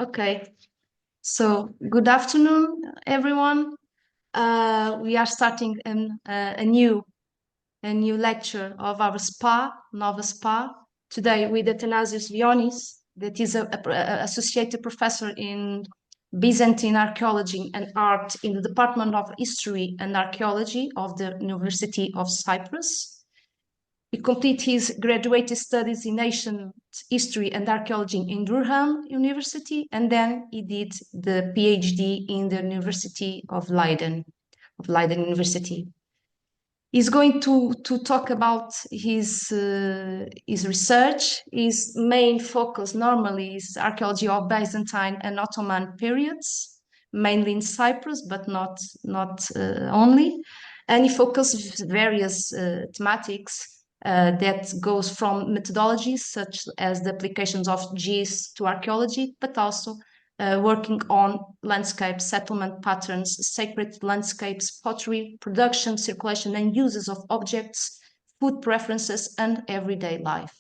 Okay, so good afternoon, everyone. We are starting a new lecture of our Nova SPA, today with Athanasios Vionis, that is a associate professor in Byzantine archaeology and art in the Department of History and Archaeology of the University of Cyprus. He completed his graduate studies in ancient history and archaeology in Durham University, and then he did the PhD in the University of Leiden University. He's going to talk about his research. His main focus normally is archaeology of Byzantine and Ottoman periods, mainly in Cyprus, but not only. And he focuses various thematics that goes from methodologies such as the applications of GIS to archaeology, but also working on landscape settlement patterns, sacred landscapes, pottery, production, circulation, and uses of objects, food preferences, and everyday life.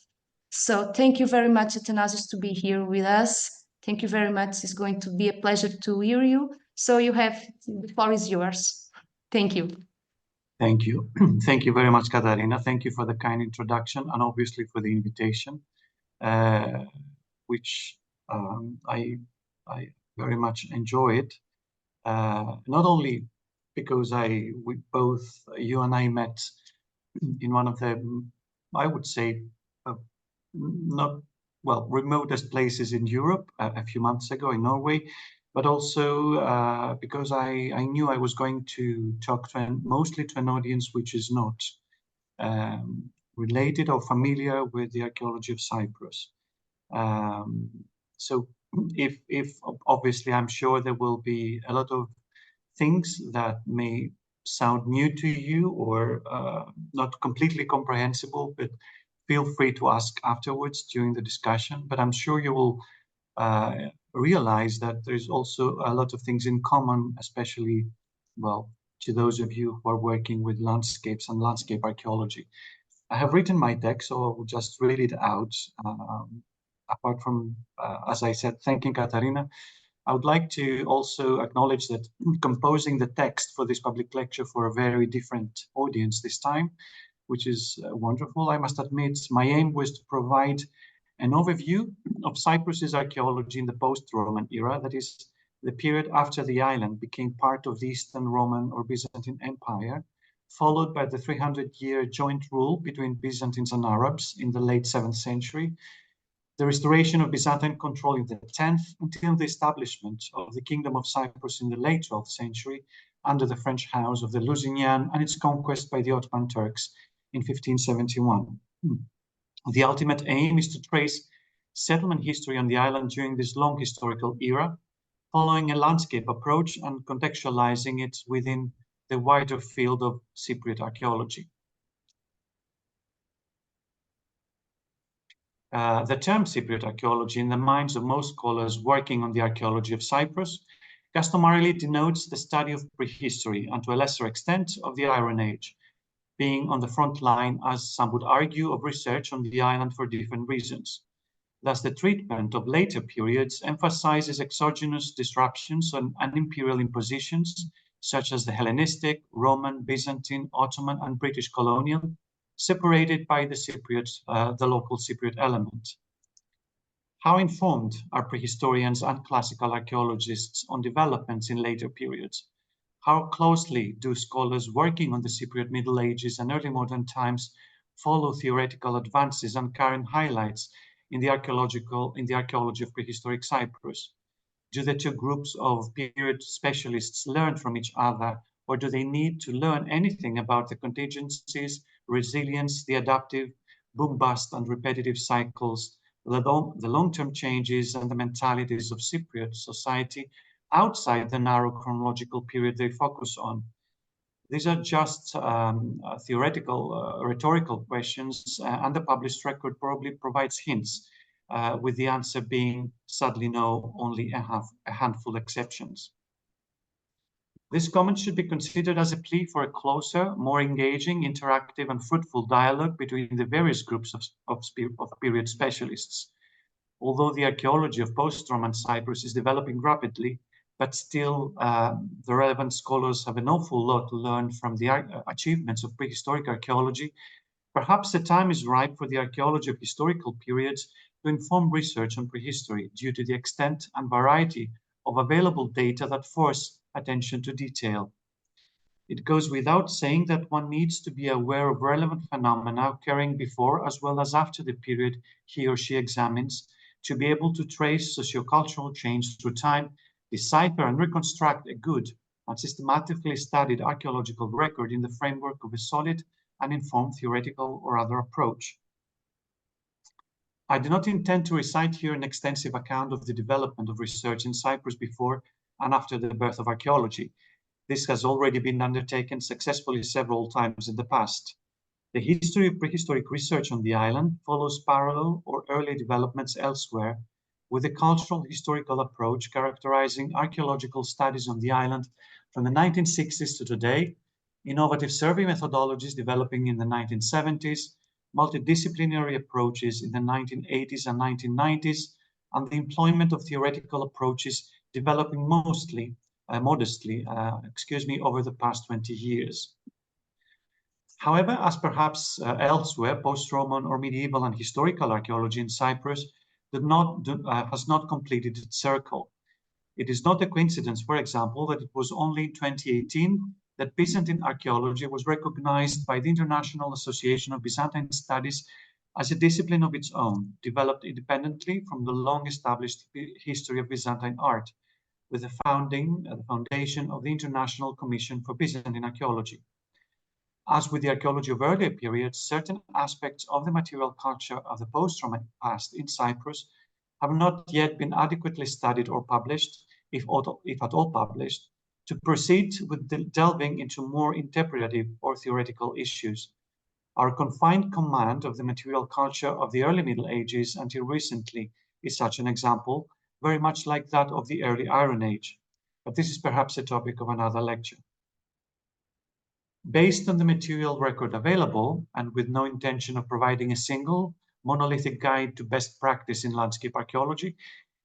So thank you very much, Athanasios, to be here with us. Thank you very much. It's going to be a pleasure to hear you. So the floor is yours. Thank you. Thank you. Thank you very much, Katarina. Thank you for the kind introduction and obviously for the invitation, which I very much enjoy it. Not only because you and I met in one of the, I would say, remotest places in Europe a few months ago in Norway, but also because I knew I was going to talk mostly to an audience which is not related or familiar with the archaeology of Cyprus. So if obviously I'm sure there will be a lot of things that may sound new to you or not completely comprehensible, but feel free to ask afterwards during the discussion. But I'm sure you will realize that there's also a lot of things in common, especially, to those of you who are working with landscapes and landscape archaeology. I have written my text, so I will just read it out. Apart from, as I said, thanking Katarina, I would like to also acknowledge that composing the text for this public lecture for a very different audience this time, which is wonderful, I must admit. My aim was to provide an overview of Cyprus's archaeology in the post-Roman era, that is, the period after the island became part of the Eastern Roman or Byzantine Empire, followed by the 300-year joint rule between Byzantines and Arabs in the late 7th century, the restoration of Byzantine control in the 10th, until the establishment of the Kingdom of Cyprus in the late 12th century under the French House of the Lusignan and its conquest by the Ottoman Turks in 1571. The ultimate aim is to trace settlement history on the island during this long historical era, following a landscape approach and contextualizing it within the wider field of Cypriot archaeology. The term Cypriot archaeology in the minds of most scholars working on the archaeology of Cyprus customarily denotes the study of prehistory and to a lesser extent of the Iron Age, being on the front line, as some would argue, of research on the island for different reasons. Thus, the treatment of later periods emphasizes exogenous disruptions and imperial impositions, such as the Hellenistic, Roman, Byzantine, Ottoman, and British colonial, separated by the local Cypriot element. How informed are prehistorians and classical archaeologists on developments in later periods? How closely do scholars working on the Cypriot Middle Ages and early modern times follow theoretical advances and current highlights in the archaeology of prehistoric Cyprus? Do the two groups of period specialists learn from each other, or do they need to learn anything about the contingencies, resilience, the adaptive, boom-bust and repetitive cycles, the long-term changes and the mentalities of Cypriot society outside the narrow chronological period they focus on? These are just theoretical, rhetorical questions, and the published record probably provides hints, with the answer being, sadly no, only a handful exceptions. This comment should be considered as a plea for a closer, more engaging, interactive, and fruitful dialogue between the various groups of period specialists. although the archaeology of post-Roman Cyprus is developing rapidly, but still the relevant scholars have an awful lot to learn from the achievements of prehistoric archaeology. Perhaps the time is ripe for the archaeology of historical periods to inform research on prehistory due to the extent and variety of available data that force attention to detail. It goes without saying that one needs to be aware of relevant phenomena occurring before as well as after the period he or she examines to be able to trace sociocultural change through time, decipher and reconstruct a good and systematically studied archaeological record in the framework of a solid and informed theoretical or other approach. I do not intend to recite here an extensive account of the development of research in Cyprus before and after the birth of archaeology. This has already been undertaken successfully several times in the past. The history of prehistoric research on the island follows parallel or early developments elsewhere, with a cultural historical approach characterizing archaeological studies on the island from the 1960s to today, innovative survey methodologies developing in the 1970s, multidisciplinary approaches in the 1980s and 1990s, and the employment of theoretical approaches developing modestly over the past 20 years. However, as perhaps elsewhere, post-Roman or medieval and historical archaeology in Cyprus has not completed its circle. It is not a coincidence, for example, that it was only in 2018 that Byzantine archaeology was recognized by the International Association of Byzantine Studies as a discipline of its own, developed independently from the long-established history of Byzantine art, with the foundation of the International Commission for Byzantine Archaeology. As with the archaeology of earlier periods, certain aspects of the material culture of the post-Roman past in Cyprus have not yet been adequately studied or published, if at all published, to proceed with delving into more interpretative or theoretical issues. Our confined command of the material culture of the early Middle Ages until recently is such an example, very much like that of the early Iron Age. But this is perhaps a topic of another lecture. Based on the material record available, and with no intention of providing a single monolithic guide to best practice in landscape archaeology,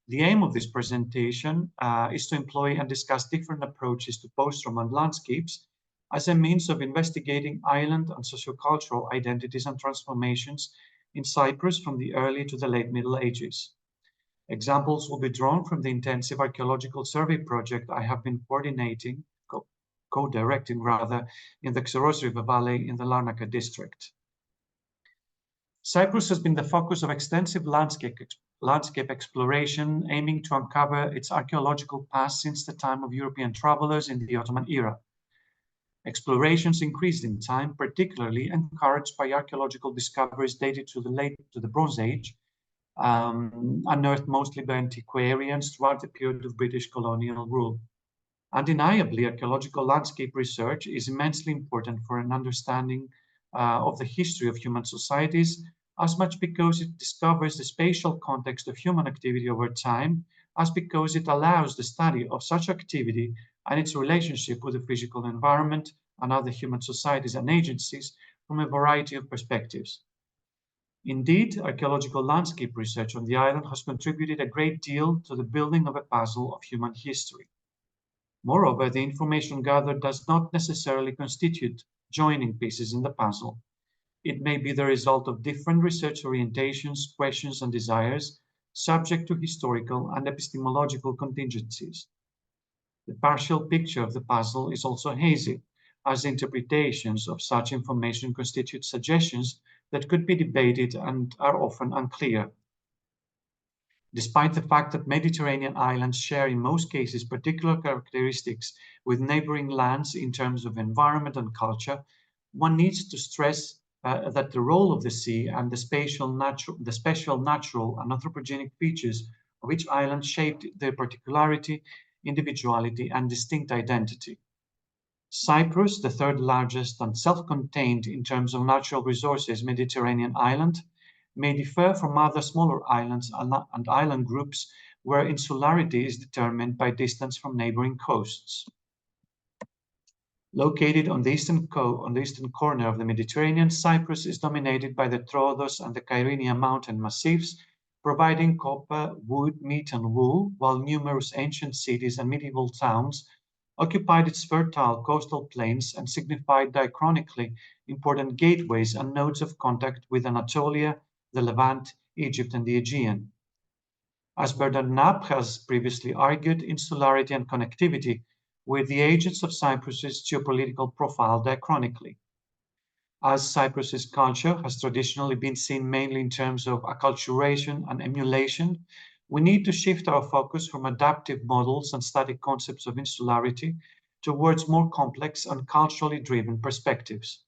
the aim of this presentation is to employ and discuss different approaches to post-Roman landscapes as a means of investigating island and sociocultural identities and transformations in Cyprus from the early to the late Middle Ages. Examples will be drawn from the intensive archaeological survey project I have been co-directing in the Xeros River Valley in the Larnaca district. Cyprus has been the focus of extensive landscape exploration, aiming to uncover its archaeological past since the time of European travelers in the Ottoman era. Explorations increased in time, particularly encouraged by archaeological discoveries dated to the Bronze Age, unearthed mostly by antiquarians throughout the period of British colonial rule. Undeniably, archaeological landscape research is immensely important for an understanding of the history of human societies, as much because it discovers the spatial context of human activity over time, as because it allows the study of such activity and its relationship with the physical environment and other human societies and agencies from a variety of perspectives. Indeed, archaeological landscape research on the island has contributed a great deal to the building of a puzzle of human history. Moreover, the information gathered does not necessarily constitute joining pieces in the puzzle. It may be the result of different research orientations, questions, and desires, subject to historical and epistemological contingencies. The partial picture of the puzzle is also hazy, as interpretations of such information constitute suggestions that could be debated and are often unclear. Despite the fact that Mediterranean islands share in most cases particular characteristics with neighboring lands in terms of environment and culture, one needs to stress that the role of the sea and the special natural and anthropogenic features of each island shaped their particularity, individuality, and distinct identity. Cyprus, the third largest and self-contained in terms of natural resources Mediterranean island, may differ from other smaller islands and island groups where insularity is determined by distance from neighboring coasts. Located on the eastern corner of the Mediterranean, Cyprus is dominated by the Troodos and the Kyrenia mountain massifs, providing copper, wood, meat, and wool, while numerous ancient cities and medieval towns occupied its fertile coastal plains and signified diachronically important gateways and nodes of contact with Anatolia, the Levant, Egypt, and the Aegean. As Bernard Knapp has previously argued, insularity and connectivity were the agents of Cyprus's geopolitical profile diachronically. As Cyprus's culture has traditionally been seen mainly in terms of acculturation and emulation, we need to shift our focus from adaptive models and static concepts of insularity towards more complex and culturally driven perspectives.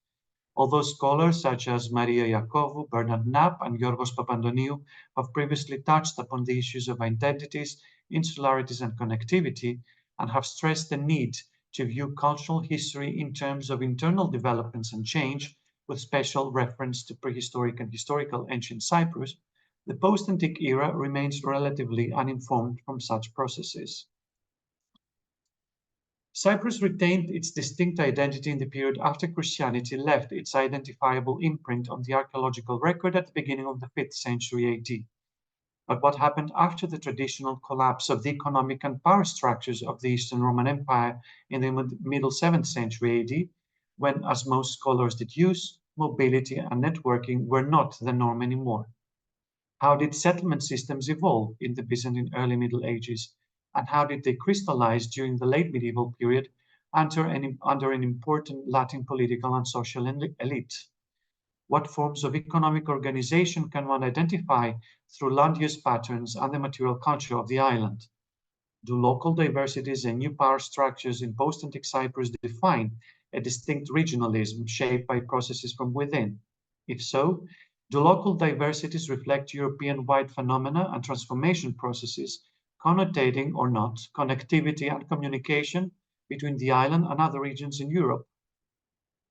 Although scholars such as Maria Iacovu, Bernard Knapp, and Yorgos Papandoniou have previously touched upon the issues of identities, insularities, and connectivity, and have stressed the need to view cultural history in terms of internal developments and change, with special reference to prehistoric and historical ancient Cyprus, the post-antique era remains relatively uninformed from such processes. Cyprus retained its distinct identity in the period after Christianity left its identifiable imprint on the archaeological record at the beginning of the 5th century AD. But what happened after the traditional collapse of the economic and power structures of the Eastern Roman Empire in the middle 7th century AD, when, as most scholars deduce, mobility and networking were not the norm anymore? How did settlement systems evolve in the Byzantine early Middle Ages? And how did they crystallize during the late medieval period under an important Latin political and social elite? What forms of economic organization can one identify through land use patterns and the material culture of the island? Do local diversities and new power structures in post-antique Cyprus define a distinct regionalism shaped by processes from within? If so, do local diversities reflect European-wide phenomena and transformation processes, connotating or not connectivity and communication between the island and other regions in Europe?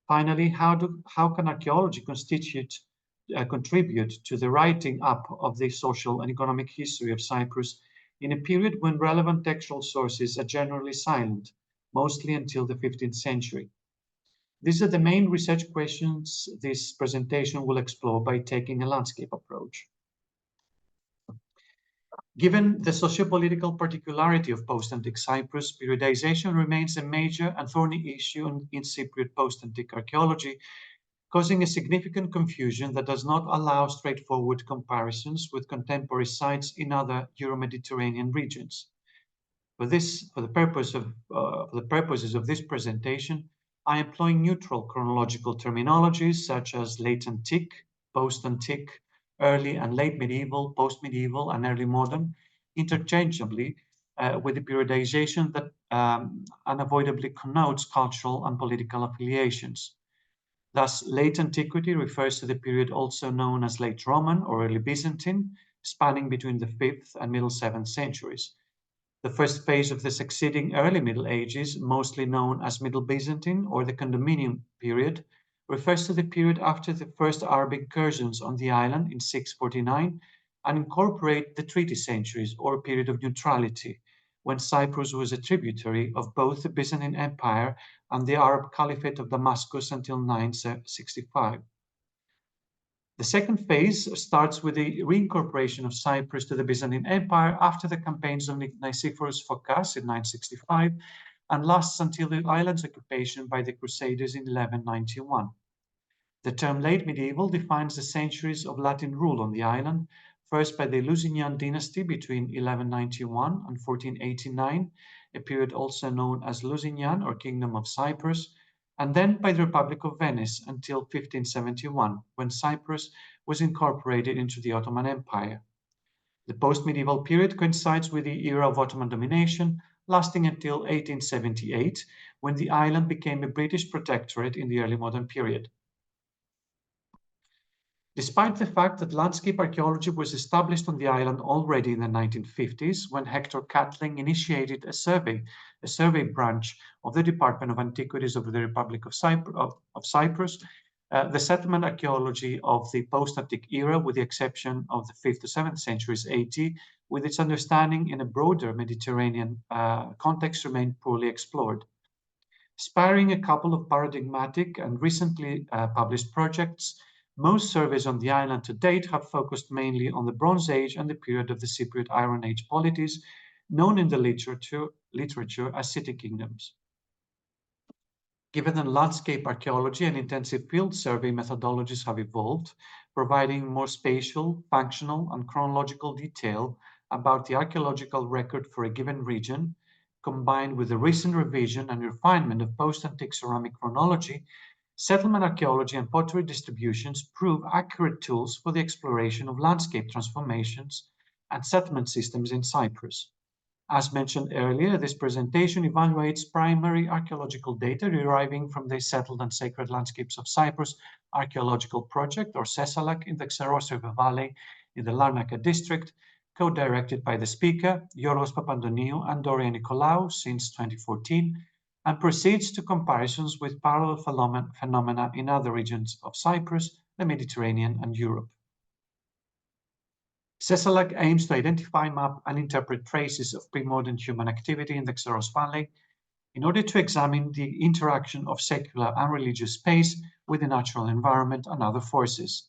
Finally, how can archaeology contribute to the writing up of the social and economic history of Cyprus in a period when relevant textual sources are generally silent, mostly until the 15th century? These are the main research questions this presentation will explore by taking a landscape approach. Given the socio-political particularity of post-antique Cyprus, periodization remains a major and thorny issue in Cypriot post-antique archaeology, causing a significant confusion that does not allow straightforward comparisons with contemporary sites in other Euro-Mediterranean regions. For the purposes of this presentation, I employ neutral chronological terminologies such as late antique, post-antique, early and late medieval, post-medieval, and early modern, interchangeably with the periodization that unavoidably connotes cultural and political affiliations. Thus, late antiquity refers to the period also known as late Roman or early Byzantine, spanning between the 5th and middle 7th centuries. The first phase of the succeeding early Middle Ages, mostly known as Middle Byzantine or the Condominium period, refers to the period after the first Arab incursions on the island in 649 and incorporate the treaty centuries or period of neutrality, when Cyprus was a tributary of both the Byzantine Empire and the Arab Caliphate of Damascus until 965. The second phase starts with the reincorporation of Cyprus to the Byzantine Empire after the campaigns of Nicephorus Phocas in 965 and lasts until the island's occupation by the Crusaders in 1191. The term late medieval defines the centuries of Latin rule on the island, first by the Lusignan dynasty between 1191 and 1489, a period also known as Lusignan or Kingdom of Cyprus, and then by the Republic of Venice until 1571, when Cyprus was incorporated into the Ottoman Empire. The post-medieval period coincides with the era of Ottoman domination, lasting until 1878, when the island became a British protectorate in the early modern period. Despite the fact that landscape archaeology was established on the island already in the 1950s, when Hector Catling initiated a survey branch of the Department of Antiquities of the Republic of Cyprus, the settlement archaeology of the post-antique era, with the exception of the 5th to 7th centuries AD, with its understanding in a broader Mediterranean context, remained poorly explored. Sparing a couple of paradigmatic and recently published projects, Most surveys on the island to date have focused mainly on the Bronze Age and the period of the Cypriot Iron Age polities, known in the literature as city kingdoms. Given that landscape archaeology and intensive field survey methodologies have evolved, providing more spatial, functional, and chronological detail about the archaeological record for a given region, combined with the recent revision and refinement of post-antique ceramic chronology, settlement archaeology and pottery distributions prove accurate tools for the exploration of landscape transformations and settlement systems in Cyprus. As mentioned earlier, this presentation evaluates primary archaeological data deriving from the Settled and Sacred Landscapes of Cyprus Archaeological Project, or SESALAC, in the Xeros River Valley in the Larnaca district, co-directed by the speaker, Yorgos Papandoniou and Doria Nicolaou since 2014, and proceeds to comparisons with parallel phenomena in other regions of Cyprus, the Mediterranean, and Europe. SESALAC aims to identify, map, and interpret traces of pre-modern human activity in the Xeros Valley in order to examine the interaction of secular and religious space with the natural environment and other forces.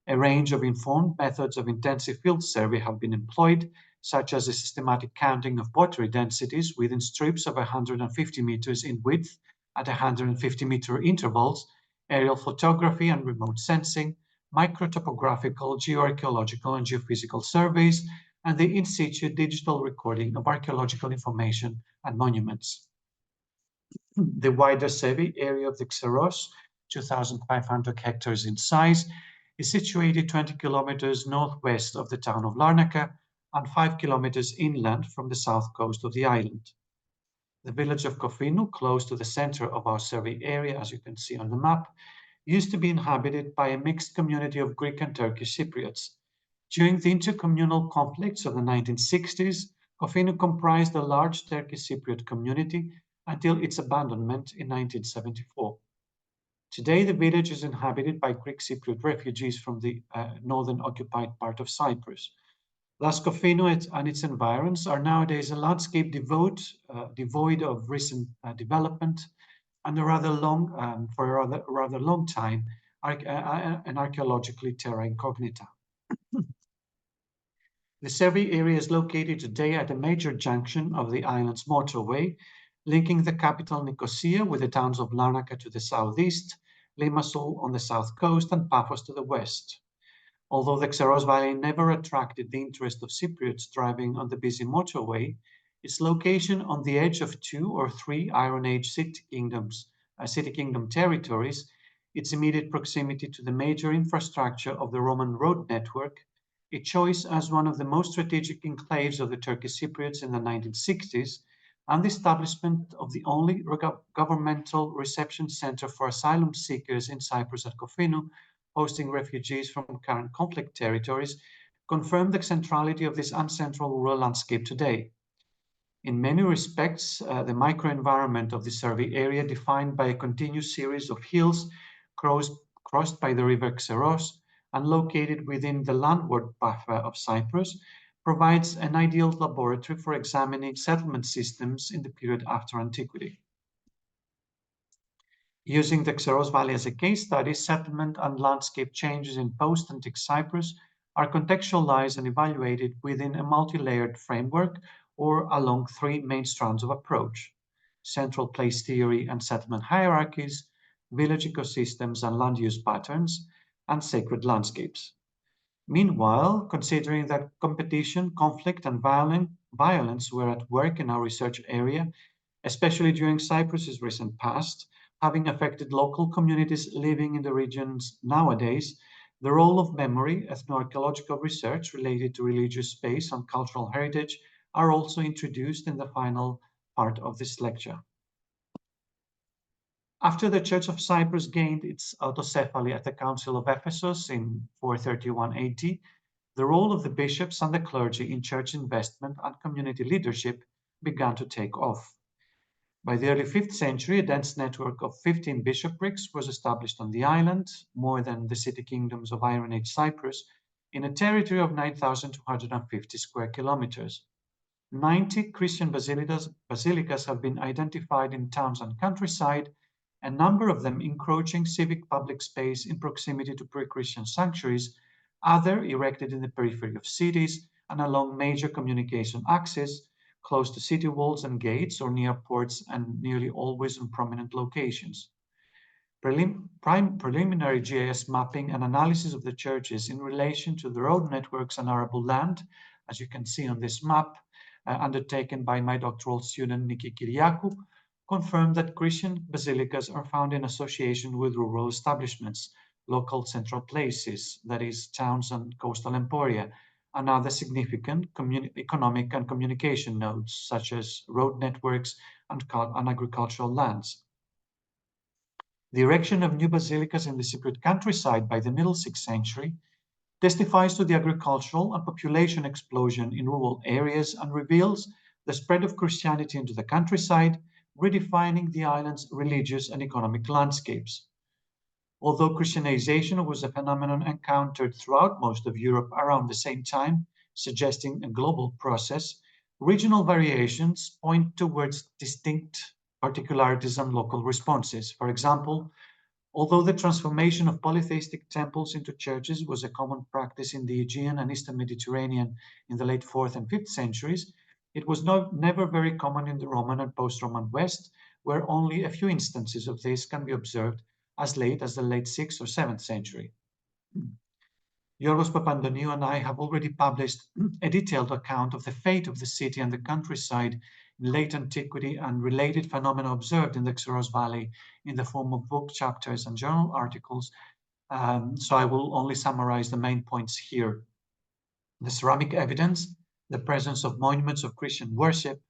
A range of informed methods of intensive field survey have been employed, such as a systematic counting of pottery densities within strips of 150 meters in width at 150-meter intervals, aerial photography and remote sensing, microtopographical, geoarchaeological, and geophysical surveys, and the in situ digital recording of archaeological information and monuments. The wider survey area of the Xeros, 2,500 hectares in size, is situated 20 kilometers northwest of the town of Larnaca and 5 kilometers inland from the south coast of the island. The village of Kofinu, close to the center of our survey area, as you can see on the map, used to be inhabited by a mixed community of Greek and Turkish Cypriots. During the intercommunal conflicts of the 1960s, Kofinu comprised a large Turkish Cypriot community until its abandonment in 1974. Today, the village is inhabited by Greek Cypriot refugees from the northern occupied part of Cyprus. Thus, Kofinu and its environs are nowadays a landscape devoid of recent development, and for a rather long time, an archaeologically terra incognita. The survey area is located today at a major junction of the island's motorway, linking the capital Nicosia with the towns of Larnaca to the southeast, Limassol on the south coast, and Paphos to the west. Although the Xeros Valley never attracted the interest of Cypriots driving on the busy motorway, its location on the edge of 2 or 3 Iron Age city kingdom territories, its immediate proximity to the major infrastructure of the Roman road network, a choice as one of the most strategic enclaves of the Turkish Cypriots in the 1960s, and the establishment of the only governmental reception center for asylum seekers in Cyprus at Kofinu, hosting refugees from current conflict territories, confirm the centrality of this uncentral rural landscape today. In many respects, the microenvironment of the survey area, defined by a continuous series of hills crossed by the river Xeros and located within the landward buffer of Cyprus, provides an ideal laboratory for examining settlement systems in the period after antiquity. Using the Xeros Valley as a case study, settlement and landscape changes in post-antique Cyprus are contextualized and evaluated within a multi-layered framework or along 3 main strands of approach: central place theory and settlement hierarchies, village ecosystems and land use patterns, and sacred landscapes. Meanwhile, considering that competition, conflict, and violence were at work in our research area, especially during Cyprus's recent past, having affected local communities living in the regions nowadays, the role of memory, ethnoarchaeological research related to religious space and cultural heritage are also introduced in the final part of this lecture. After the Church of Cyprus gained its autocephaly at the Council of Ephesus in 431 AD, the role of the bishops and the clergy in church investment and community leadership began to take off. By the early 5th century, a dense network of 15 bishoprics was established on the island, more than the city kingdoms of Iron Age Cyprus, in a territory of 9,250 square kilometers. 90 Christian basilicas have been identified in towns and countryside, a number of them encroaching civic public space in proximity to pre-Christian sanctuaries, other erected in the periphery of cities and along major communication axes, close to city walls and gates or near ports and nearly always in prominent locations. Preliminary GIS mapping and analysis of the churches in relation to the road networks and arable land, as you can see on this map, undertaken by my doctoral student Niki Kyriakou, confirmed that Christian basilicas are found in association with rural establishments, local central places, that is, towns and coastal emporia, and other significant economic and communication nodes, such as road networks and agricultural lands. The erection of new basilicas in the Cypriot countryside by the middle 6th century testifies to the agricultural and population explosion in rural areas and reveals the spread of Christianity into the countryside, redefining the island's religious and economic landscapes. Although Christianization was a phenomenon encountered throughout most of Europe around the same time, suggesting a global process, regional variations point towards distinct particularities and local responses. For example, although the transformation of polytheistic temples into churches was a common practice in the Aegean and Eastern Mediterranean in the late 4th and 5th centuries, it was never very common in the Roman and post-Roman West, where only a few instances of this can be observed as late as the late 6th or 7th century. Yorgos Papandoniou and I have already published a detailed account of the fate of the city and the countryside in late antiquity and related phenomena observed in the Xeros Valley in the form of book chapters and journal articles, so I will only summarize the main points here. The ceramic evidence, the presence of monuments of Christian worship,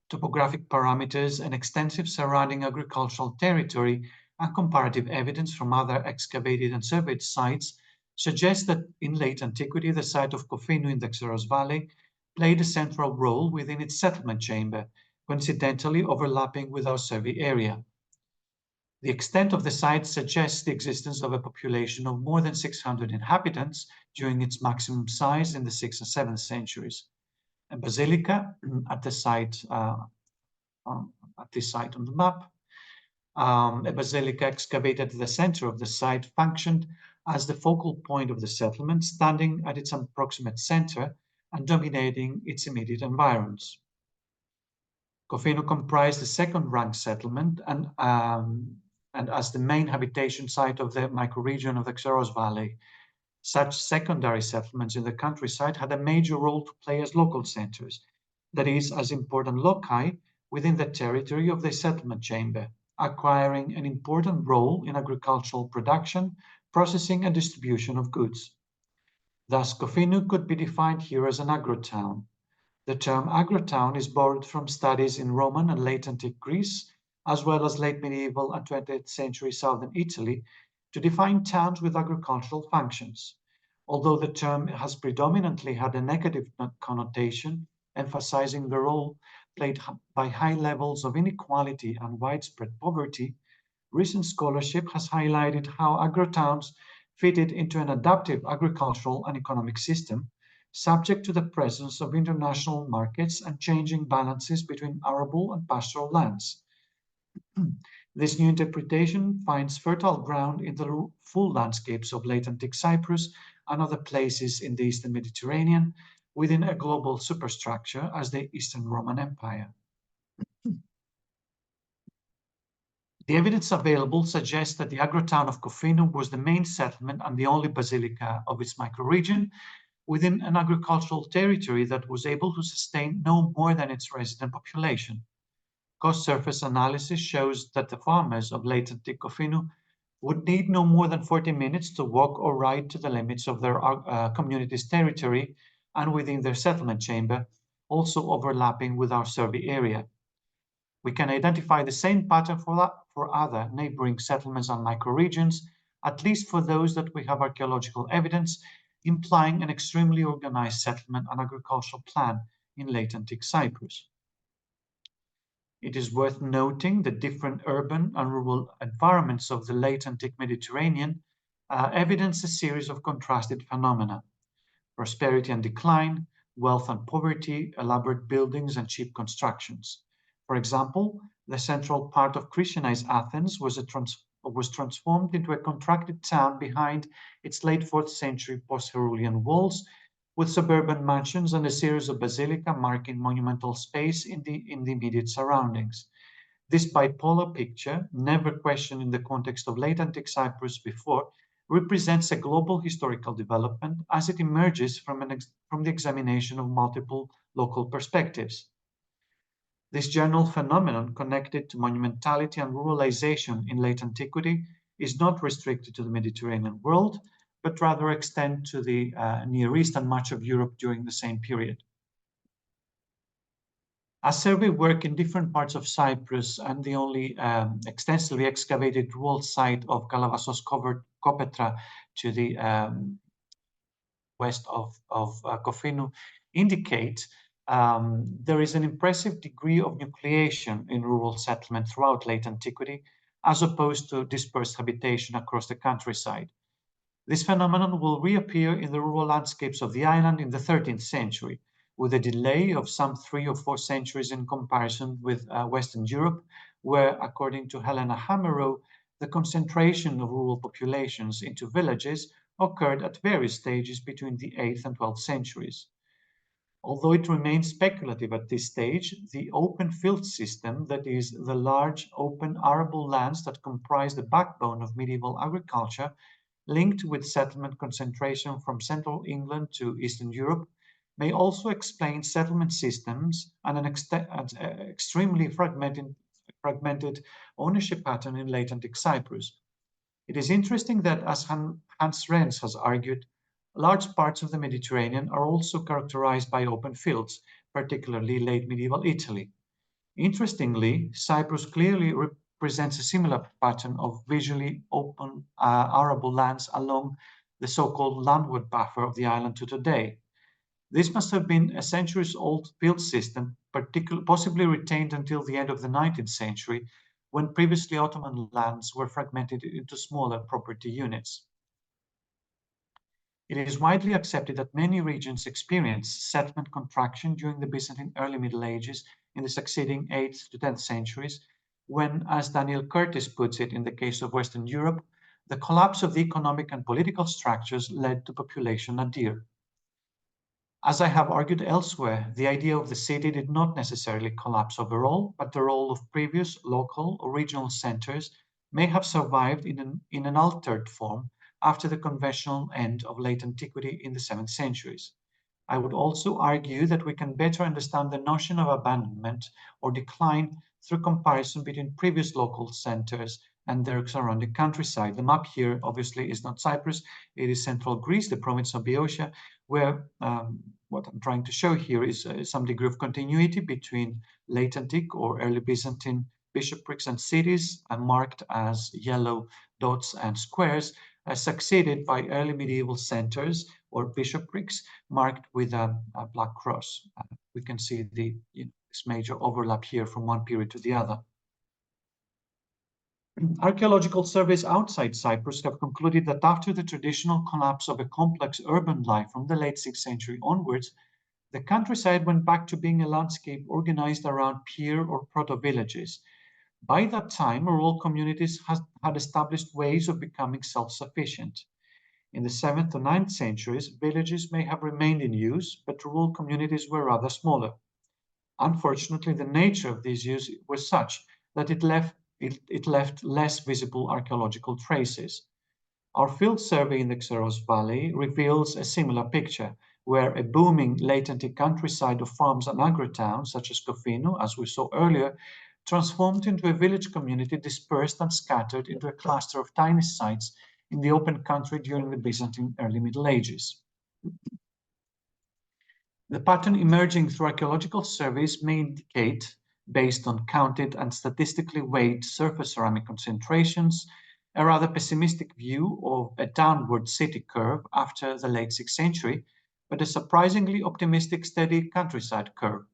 topographic parameters, and extensive surrounding agricultural territory, and comparative evidence from other excavated and surveyed sites suggest that in late antiquity the site of Kofinu in the Xeros Valley played a central role within its settlement chamber, coincidentally overlapping with our survey area. The extent of the site suggests the existence of a population of more than 600 inhabitants during its maximum size in the 6th and 7th centuries. A basilica at the site, at this site on the map, a basilica excavated at the center of the site functioned as the focal point of the settlement, standing at its approximate center and dominating its immediate environs. Kofinu comprised the second-rank settlement and as the main habitation site of the microregion of the Xeros Valley. Such secondary settlements in the countryside had a major role to play as local centers, that is, as important loci within the territory of the settlement chamber, acquiring an important role in agricultural production, processing, and distribution of goods. Thus, Kofinu could be defined here as an agrotown. The term agrotown is borrowed from studies in Roman and late antique Greece, as well as late medieval and 20th century southern Italy, to define towns with agricultural functions. Although the term has predominantly had a negative connotation, emphasizing the role played by high levels of inequality and widespread poverty, recent scholarship has highlighted how agrotowns fitted into an adaptive agricultural and economic system, subject to the presence of international markets and changing balances between arable and pastoral lands. This new interpretation finds fertile ground in the full landscapes of late antique Cyprus and other places in the Eastern Mediterranean within a global superstructure as the Eastern Roman Empire. The evidence available suggests that the agrotown of Kofinu was the main settlement and the only basilica of its microregion within an agricultural territory that was able to sustain no more than its resident population. Cost surface analysis shows that the farmers of late antique Kofinu would need no more than 40 minutes to walk or ride to the limits of their community's territory and within their settlement chamber, also overlapping with our survey area. We can identify the same pattern for other neighboring settlements and microregions, at least for those that we have archaeological evidence, implying an extremely organized settlement and agricultural plan in late antique Cyprus. It is worth noting the different urban and rural environments of the late antique Mediterranean evidence a series of contrasted phenomena: prosperity and decline, wealth and poverty, elaborate buildings and cheap constructions. For example, the central part of Christianized Athens was transformed into a contracted town behind its late 4th century post-Herulaean walls, with suburban mansions and a series of basilica marking monumental space in the immediate surroundings. This bipolar picture, never questioned in the context of late antique Cyprus before, represents a global historical development as it emerges from the examination of multiple local perspectives. This general phenomenon connected to monumentality and ruralization in late antiquity is not restricted to the Mediterranean world, but rather extend to the Near East and much of Europe during the same period. As survey work in different parts of Cyprus and the only extensively excavated rural site of Kalavassos Kopetra to the west of Kofinu indicate, there is an impressive degree of nucleation in rural settlement throughout late antiquity, as opposed to dispersed habitation across the countryside. This phenomenon will reappear in the rural landscapes of the island in the 13th century, with a delay of some 3 or 4 centuries in comparison with Western Europe, where, according to Helena Hamerow, the concentration of rural populations into villages occurred at various stages between the 8th and 12th centuries. Although it remains speculative at this stage, the open field system, that is, the large open arable lands that comprise the backbone of medieval agriculture, linked with settlement concentration from central England to Eastern Europe, may also explain settlement systems and an extremely fragmented ownership pattern in late antique Cyprus. It is interesting that, as Hans Renz has argued, large parts of the Mediterranean are also characterized by open fields, particularly late medieval Italy. Interestingly, Cyprus clearly represents a similar pattern of visually open arable lands along the so-called landward buffer of the island to today. This must have been a centuries-old field system, possibly retained until the end of the 19th century, when previously Ottoman lands were fragmented into smaller property units. It is widely accepted that many regions experienced settlement contraction during the Byzantine early Middle Ages in the succeeding 8th to 10th centuries, when, as Daniel Curtis puts it in the case of Western Europe, the collapse of the economic and political structures led to population nadir. As I have argued elsewhere, the idea of the city did not necessarily collapse overall, but the role of previous local or regional centers may have survived in an altered form after the conventional end of late antiquity in the 7th centuries. I would also argue that we can better understand the notion of abandonment or decline through comparison between previous local centers and their surrounding countryside. The map here obviously is not Cyprus, it is central Greece, the province of Boeotia, where what I'm trying to show here is some degree of continuity between late antique or early Byzantine bishoprics and cities, marked as yellow dots and squares, succeeded by early medieval centers or bishoprics marked with a black cross. We can see this major overlap here from one period to the other. Archaeological surveys outside Cyprus have concluded that after the traditional collapse of a complex urban life from the late 6th century onwards, the countryside went back to being a landscape organized around pier or proto-villages. By that time, rural communities had established ways of becoming self-sufficient. In the 7th to 9th centuries, villages may have remained in use, but rural communities were rather smaller. Unfortunately, the nature of these use was such that it left less visible archaeological traces. Our field survey in the Xeros Valley reveals a similar picture, where a booming late antique countryside of farms and agro-towns, such as Kofinu, as we saw earlier, transformed into a village community dispersed and scattered into a cluster of tiny sites in the open country during the Byzantine early Middle Ages. The pattern emerging through archaeological surveys may indicate, based on counted and statistically weighed surface ceramic concentrations, a rather pessimistic view of a downward city curve after the late 6th century, but a surprisingly optimistic steady countryside curve.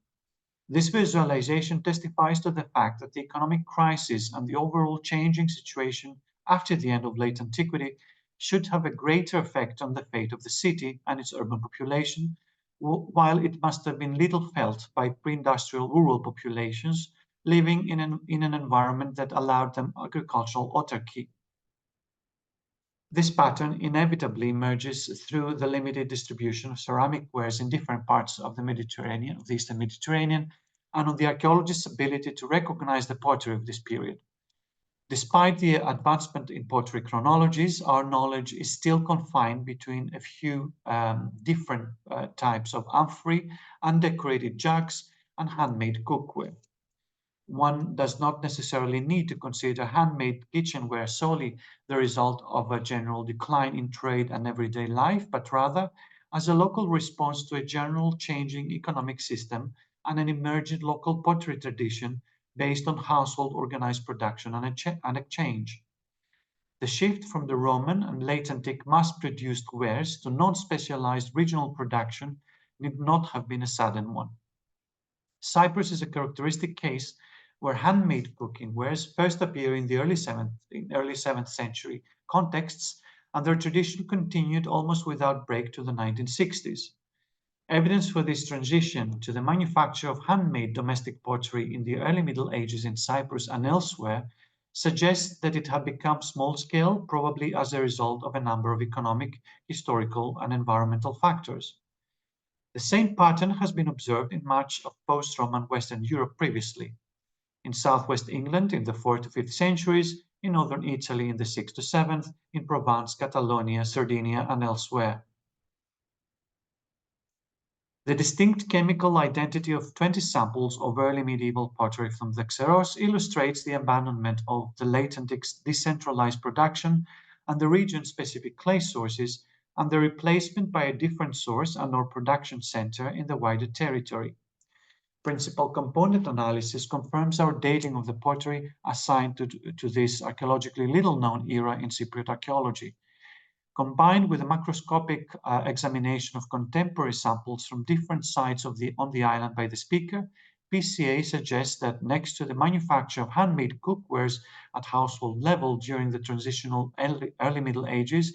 This visualization testifies to the fact that the economic crisis and the overall changing situation after the end of late antiquity should have a greater effect on the fate of the city and its urban population, while it must have been little felt by pre-industrial rural populations living in an environment that allowed them agricultural autarky. This pattern inevitably emerges through the limited distribution of ceramic wares in different parts of the Mediterranean, of the Eastern Mediterranean, and on the archaeologists' ability to recognize the pottery of this period. Despite the advancement in pottery chronologies, our knowledge is still confined between a few different types of amphorae, undecorated jugs, and handmade cookware. One does not necessarily need to consider handmade kitchenware solely the result of a general decline in trade and everyday life, but rather as a local response to a general changing economic system and an emergent local pottery tradition based on household organized production and exchange. The shift from the Roman and late antique mass-produced wares to non-specialized regional production need not have been a sudden one. Cyprus is a characteristic case where handmade cooking wares first appear in the early 7th century contexts, and their tradition continued almost without break to the 1960s. Evidence for this transition to the manufacture of handmade domestic pottery in the early Middle Ages in Cyprus and elsewhere suggests that it had become small-scale, probably as a result of a number of economic, historical, and environmental factors. The same pattern has been observed in much of post-Roman Western Europe previously. In southwest England in the 4th to 5th centuries, in northern Italy in the 6th to 7th, in Provence, Catalonia, Sardinia, and elsewhere. The distinct chemical identity of 20 samples of early medieval pottery from the Xeros illustrates the abandonment of the latent decentralized production and the region-specific clay sources, and the replacement by a different source and/or production center in the wider territory. Principal component analysis confirms our dating of the pottery assigned to this archaeologically little-known era in Cypriot archaeology. Combined with a macroscopic examination of contemporary samples from different sites on the island by the speaker, PCA suggests that next to the manufacture of handmade cookwares at household level during the transitional early Middle Ages,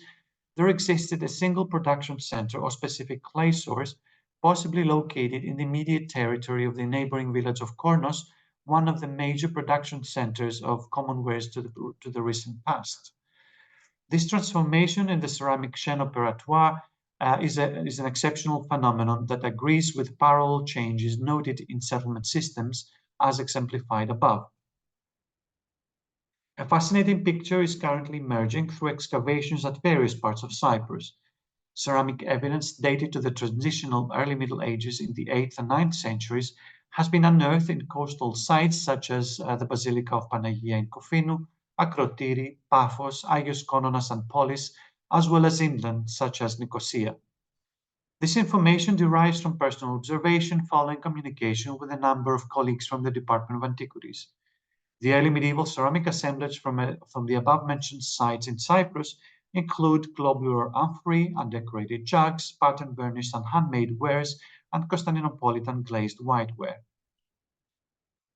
there existed a single production center or specific clay source, possibly located in the immediate territory of the neighboring village of Kornos, one of the major production centers of commonwares to the recent past. This transformation in the ceramic chaîne opératoire is an exceptional phenomenon that agrees with parallel changes noted in settlement systems, as exemplified above. A fascinating picture is currently emerging through excavations at various parts of Cyprus. Ceramic evidence dated to the transitional early Middle Ages in the 8th and 9th centuries has been unearthed in coastal sites such as the Basilica of Panagia in Kofinu, Akrotiri, Paphos, Agios Kononas, and Polis, as well as inland such as Nicosia. This information derives from personal observation following communication with a number of colleagues from the Department of Antiquities. The early medieval ceramic assemblage from the above-mentioned sites in Cyprus include globular amphorae, undecorated jugs, pattern burnished and handmade wares, and Constantinopolitan glazed whiteware.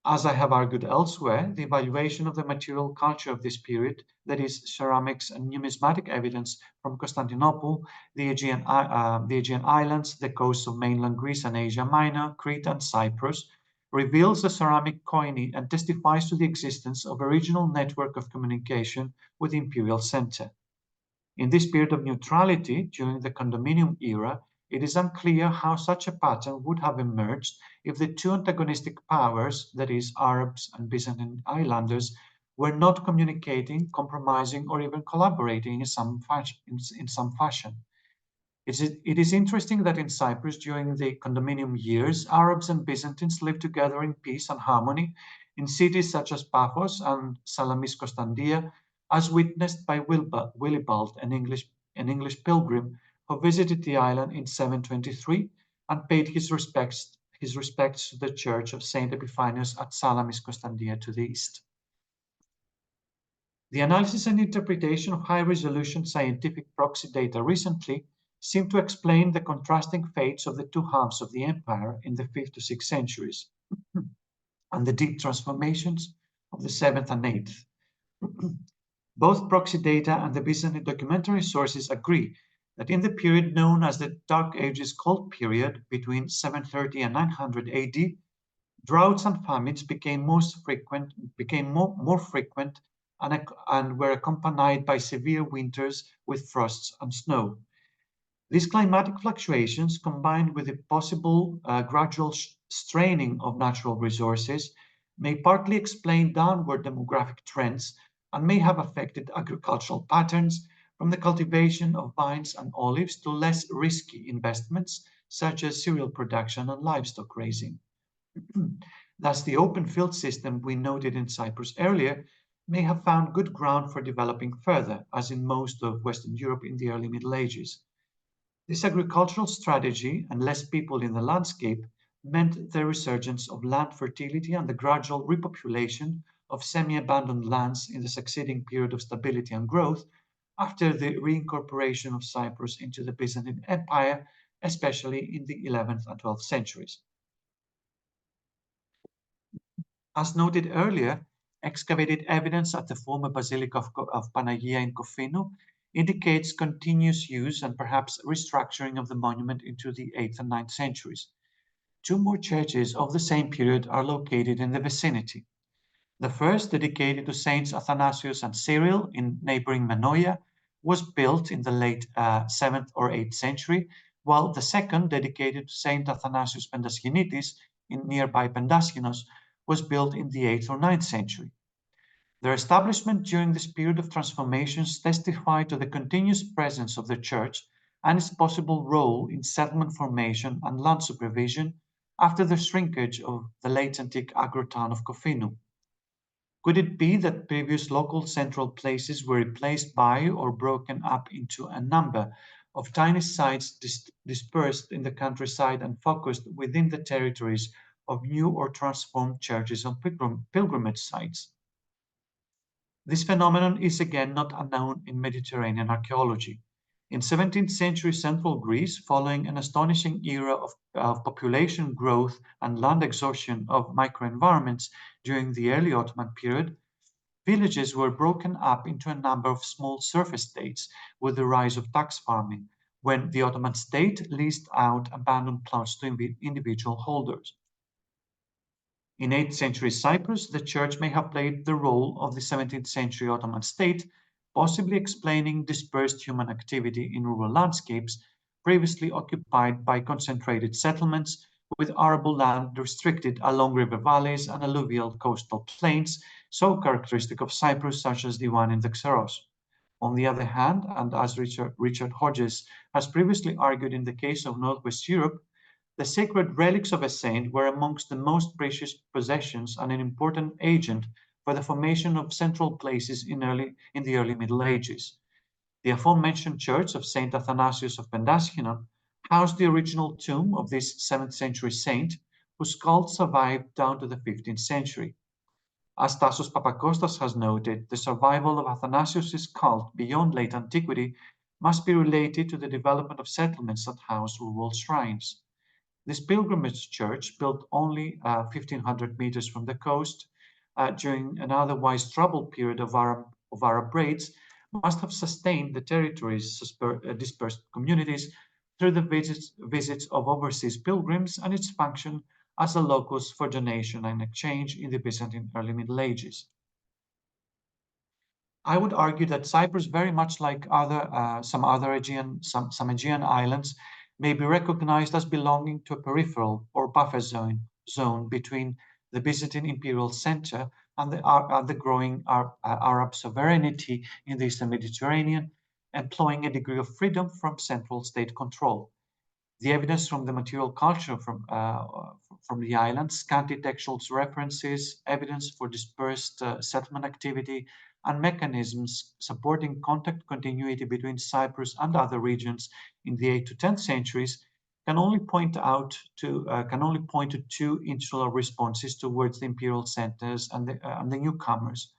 As I have argued elsewhere, the evaluation of the material culture of this period, that is, ceramics and numismatic evidence from Constantinople, the Aegean Islands, the coasts of mainland Greece and Asia Minor, Crete and Cyprus, reveals the ceramic coinage and testifies to the existence of a regional network of communication with the imperial center. In this period of neutrality, during the condominium era, it is unclear how such a pattern would have emerged if the two antagonistic powers, that is, Arabs and Byzantine islanders, were not communicating, compromising, or even collaborating in some fashion. It is interesting that in Cyprus, during the condominium years, Arabs and Byzantines lived together in peace and harmony in cities such as Paphos and Salamis Constantia, as witnessed by Willibald, an English pilgrim who visited the island in 723 and paid his respects to the church of Saint Epiphanius at Salamis Constantia to the east. The analysis and interpretation of high-resolution scientific proxy data recently seem to explain the contrasting fates of the two halves of the empire in the 5th to 6th centuries and the deep transformations of the 7th and 8th. Both proxy data and the Byzantine documentary sources agree that in the period known as the Dark Ages Cold Period between 730 and 900 AD, Droughts and famines became more frequent and were accompanied by severe winters with frosts and snow. These climatic fluctuations, combined with the possible gradual straining of natural resources, may partly explain downward demographic trends and may have affected agricultural patterns from the cultivation of vines and olives to less risky investments such as cereal production and livestock raising. Thus, the open field system we noted in Cyprus earlier may have found good ground for developing further, as in most of Western Europe in the early Middle Ages. This agricultural strategy and less people in the landscape meant the resurgence of land fertility and the gradual repopulation of semi-abandoned lands in the succeeding period of stability and growth after the reincorporation of Cyprus into the Byzantine Empire, especially in the 11th and 12th centuries. As noted earlier, excavated evidence at the former Basilica of Panagia in Kofino indicates continuous use and perhaps restructuring of the monument into the 8th and 9th centuries. Two more churches of the same period are located in the vicinity. The first, dedicated to Saints Athanasios and Cyril in neighboring Menoia, was built in the late 7th or 8th century, while the second, dedicated to Saint Athanasios Pendaskionitis in nearby Pendaskinos, was built in the 8th or 9th century. Their establishment during this period of transformations testified to the continuous presence of the church and its possible role in settlement formation and land supervision after the shrinkage of the late antique agro-town of Kofino. Could it be that previous local central places were replaced by or broken up into a number of tiny sites dispersed in the countryside and focused within the territories of new or transformed churches on pilgrimage sites? This phenomenon is again not unknown in Mediterranean archaeology. In 17th century central Greece, following an astonishing era of population growth and land exhaustion of microenvironments during the early Ottoman period, villages were broken up into a number of small surface states with the rise of tax farming, when the Ottoman state leased out abandoned plots to individual holders. In 8th century Cyprus, the church may have played the role of the 17th century Ottoman state, possibly explaining dispersed human activity in rural landscapes previously occupied by concentrated settlements, with arable land restricted along river valleys and alluvial coastal plains, so characteristic of Cyprus, such as the one in the Xeros. On the other hand, and as Richard Hodges has previously argued in the case of Northwest Europe, the sacred relics of a saint were amongst the most precious possessions and an important agent for the formation of central places in the early Middle Ages. The aforementioned church of Saint Athanasios of Pendaskinon housed the original tomb of this 7th century saint, whose cult survived down to the 15th century. As Tassos Papakostas has noted, the survival of Athanasios' cult beyond late antiquity must be related to the development of settlements that house rural shrines. This pilgrimage church, built only 1,500 meters from the coast during an otherwise troubled period of Arab raids, must have sustained the territory's dispersed communities through the visits of overseas pilgrims and its function as a locus for donation and exchange in the Byzantine early Middle Ages. I would argue that Cyprus, very much like some Aegean islands, may be recognized as belonging to a peripheral or buffer zone between the Byzantine imperial center and the growing Arab sovereignty in the Eastern Mediterranean, employing a degree of freedom from central state control. The evidence from the material culture from the island, scanty textual references, evidence for dispersed settlement activity, and mechanisms supporting contact continuity between Cyprus and other regions in the 8th to 10th centuries can only point to two insular responses towards the imperial centers and the newcomers.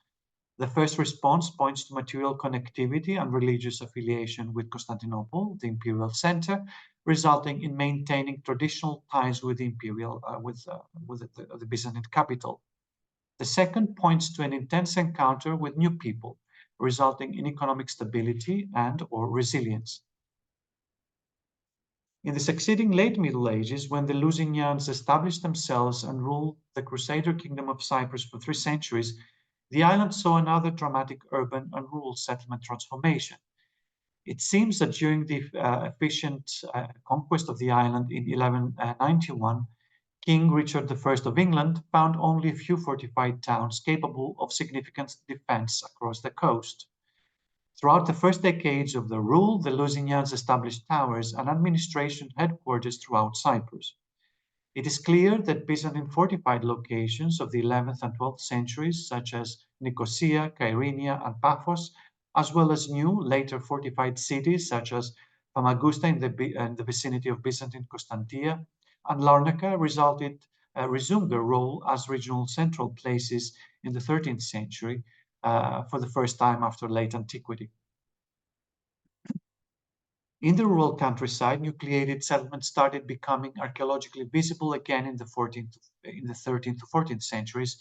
The first response points to material connectivity and religious affiliation with Constantinople, the imperial center, resulting in maintaining traditional ties with the the Byzantine capital. The second points to an intense encounter with new people, resulting in economic stability and/or resilience. In the succeeding late Middle Ages, when the Lusignans established themselves and ruled the Crusader Kingdom of Cyprus for 3 centuries, the island saw another dramatic urban and rural settlement transformation. It seems that during the efficient conquest of the island in 1191, King Richard I of England found only a few fortified towns capable of significant defense across the coast. Throughout the first decades of their rule, the Lusignans established towers and administration headquarters throughout Cyprus. It is clear that Byzantine fortified locations of the 11th and 12th centuries, such as Nicosia, Kyrenia, and Paphos, as well as new, later fortified cities such as Famagusta in the vicinity of Byzantine Constantia, and Larnaca resumed their role as regional central places in the 13th century for the first time after late antiquity. In the rural countryside, nucleated settlements started becoming archaeologically visible again in the 13th to 14th centuries,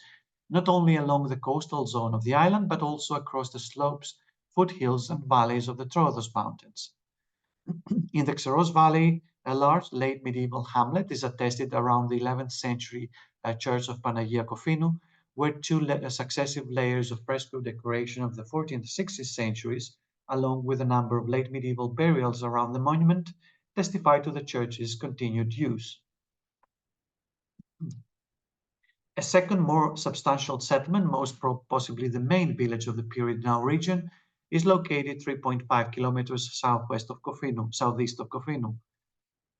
not only along the coastal zone of the island, but also across the slopes, foothills, and valleys of the Troodos Mountains. In the Xeros Valley, a large late medieval hamlet is attested around the 11th century church of Panagia Kofinu, where 2 successive layers of fresco decoration of the 14th and 16th centuries, along with a number of late medieval burials around the monument, testify to the church's continued use. A second, more substantial settlement, most possibly the main village of the period in our region, is located 3.5 kilometers southeast of Kofinu.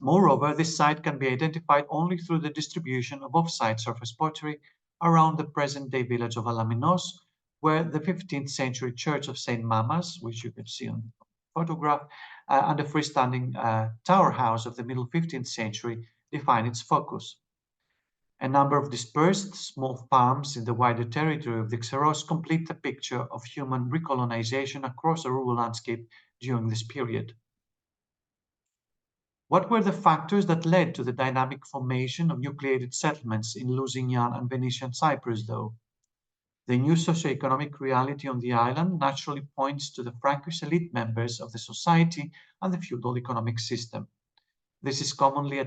Moreover, this site can be identified only through the distribution of off-site surface pottery around the present-day village of Alaminos, where the 15th century church of St. Mamas, which you can see on the photograph, and the freestanding tower house of the middle 15th century define its focus. A number of dispersed small farms in the wider territory of the Xeros complete the picture of human recolonization across a rural landscape during this period. What were the factors that led to the dynamic formation of nucleated settlements in Lusignan and Venetian Cyprus, though? The new socioeconomic reality on the island naturally points to the Frankish elite members of the society and the feudal economic system. This is a commonly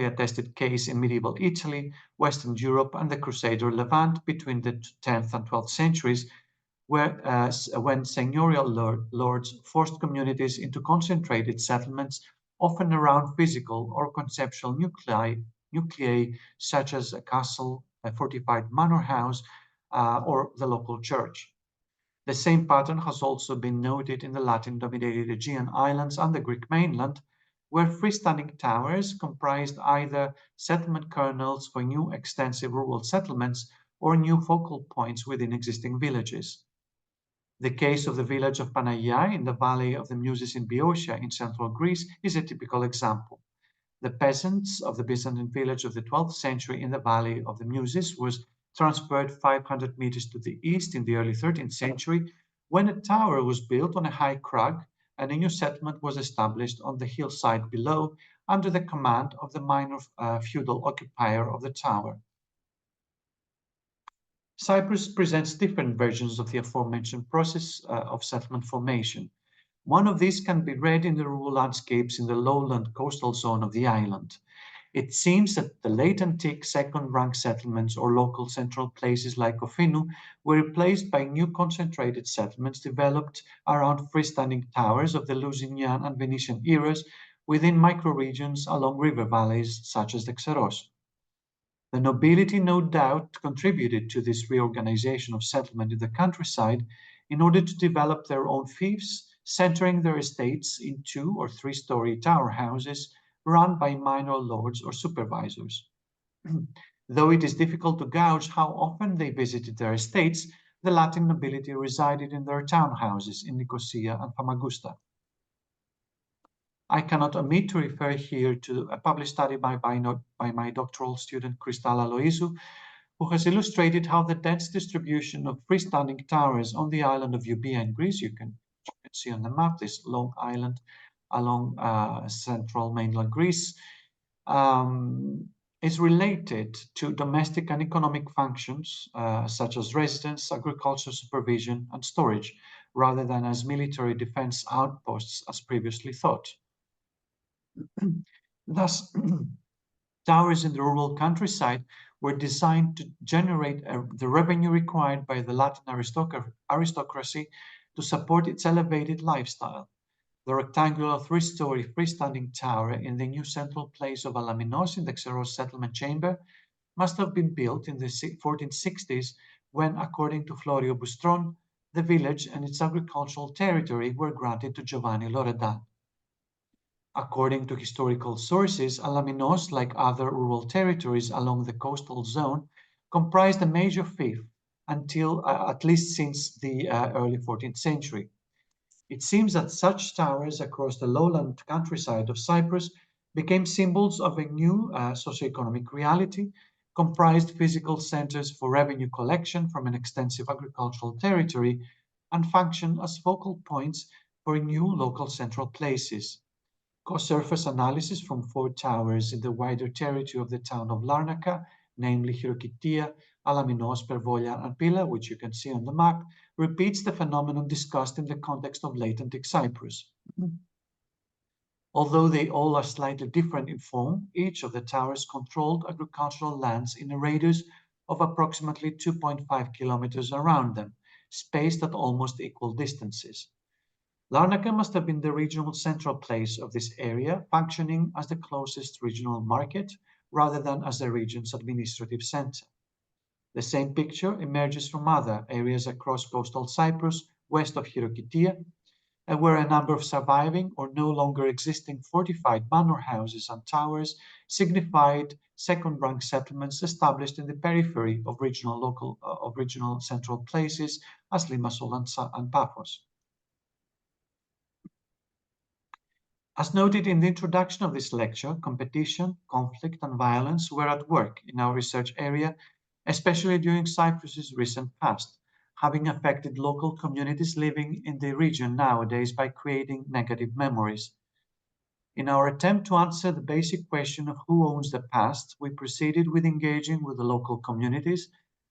attested case in medieval Italy, Western Europe, and the Crusader Levant between the 10th and 12th centuries, when seigneurial lords forced communities into concentrated settlements, often around physical or conceptual nuclei such as a castle, a fortified manor house, or the local church. The same pattern has also been noted in the Latin-dominated Aegean islands and the Greek mainland, where freestanding towers comprised either settlement kernels for new extensive rural settlements or new focal points within existing villages. The case of the village of Panagia in the Valley of the Muses in Boeotia in central Greece is a typical example. The peasants of the Byzantine village of the 12th century in the Valley of the Muses was transferred 500 meters to the east in the early 13th century, when a tower was built on a high crag and a new settlement was established on the hillside below under the command of the minor feudal occupier of the tower. Cyprus presents different versions of the aforementioned process of settlement formation. One of these can be read in the rural landscapes in the lowland coastal zone of the island. It seems that the late antique second-rank settlements or local central places like Kofinu were replaced by new concentrated settlements developed around freestanding towers of the Lusignan and Venetian eras within microregions along river valleys such as the Xeros. The nobility no doubt contributed to this reorganization of settlement in the countryside in order to develop their own fiefs, centering their estates in 2- or 3-story tower houses run by minor lords or supervisors. Though it is difficult to gauge how often they visited their estates, the Latin nobility resided in their townhouses in Nicosia and Famagusta. I cannot omit to refer here to a published study by my doctoral student Christalla Loizou, who has illustrated how the dense distribution of freestanding towers on the island of Euboea in Greece, you can see on the map this long island along central mainland Greece, is related to domestic and economic functions such as residence, agriculture, supervision, and storage, rather than as military defense outposts as previously thought. Thus, towers in the rural countryside were designed to generate the revenue required by the Latin aristocracy to support its elevated lifestyle. The rectangular three-story freestanding tower in the new central place of Alaminos in the Xeros settlement chamber must have been built in the 1460s when, according to Florio Bustron, the village and its agricultural territory were granted to Giovanni Loredan. According to historical sources, Alaminos, like other rural territories along the coastal zone, comprised a major fief until at least since the early 14th century. It seems that such towers across the lowland countryside of Cyprus became symbols of a new socioeconomic reality, comprised physical centers for revenue collection from an extensive agricultural territory, and functioned as focal points for new local central places. Co-surface analysis from 4 towers in the wider territory of the town of Larnaca, namely Chirokittia, Alaminos, Pervolia, and Pila, which you can see on the map, repeats the phenomenon discussed in the context of late antique Cyprus. Although they all are slightly different in form, each of the towers controlled agricultural lands in a radius of approximately 2.5 kilometers around them, spaced at almost equal distances. Larnaca must have been the regional central place of this area, functioning as the closest regional market rather than as the region's administrative center. The same picture emerges from other areas across coastal Cyprus, west of Chirokittia, where a number of surviving or no longer existing fortified manor houses and towers signified second-rank settlements established in the periphery of regional central places as Limassol and Paphos. As noted in the introduction of this lecture, competition, conflict, and violence were at work in our research area, especially during Cyprus's recent past, having affected local communities living in the region nowadays by creating negative memories. In our attempt to answer the basic question of who owns the past, we proceeded with engaging with the local communities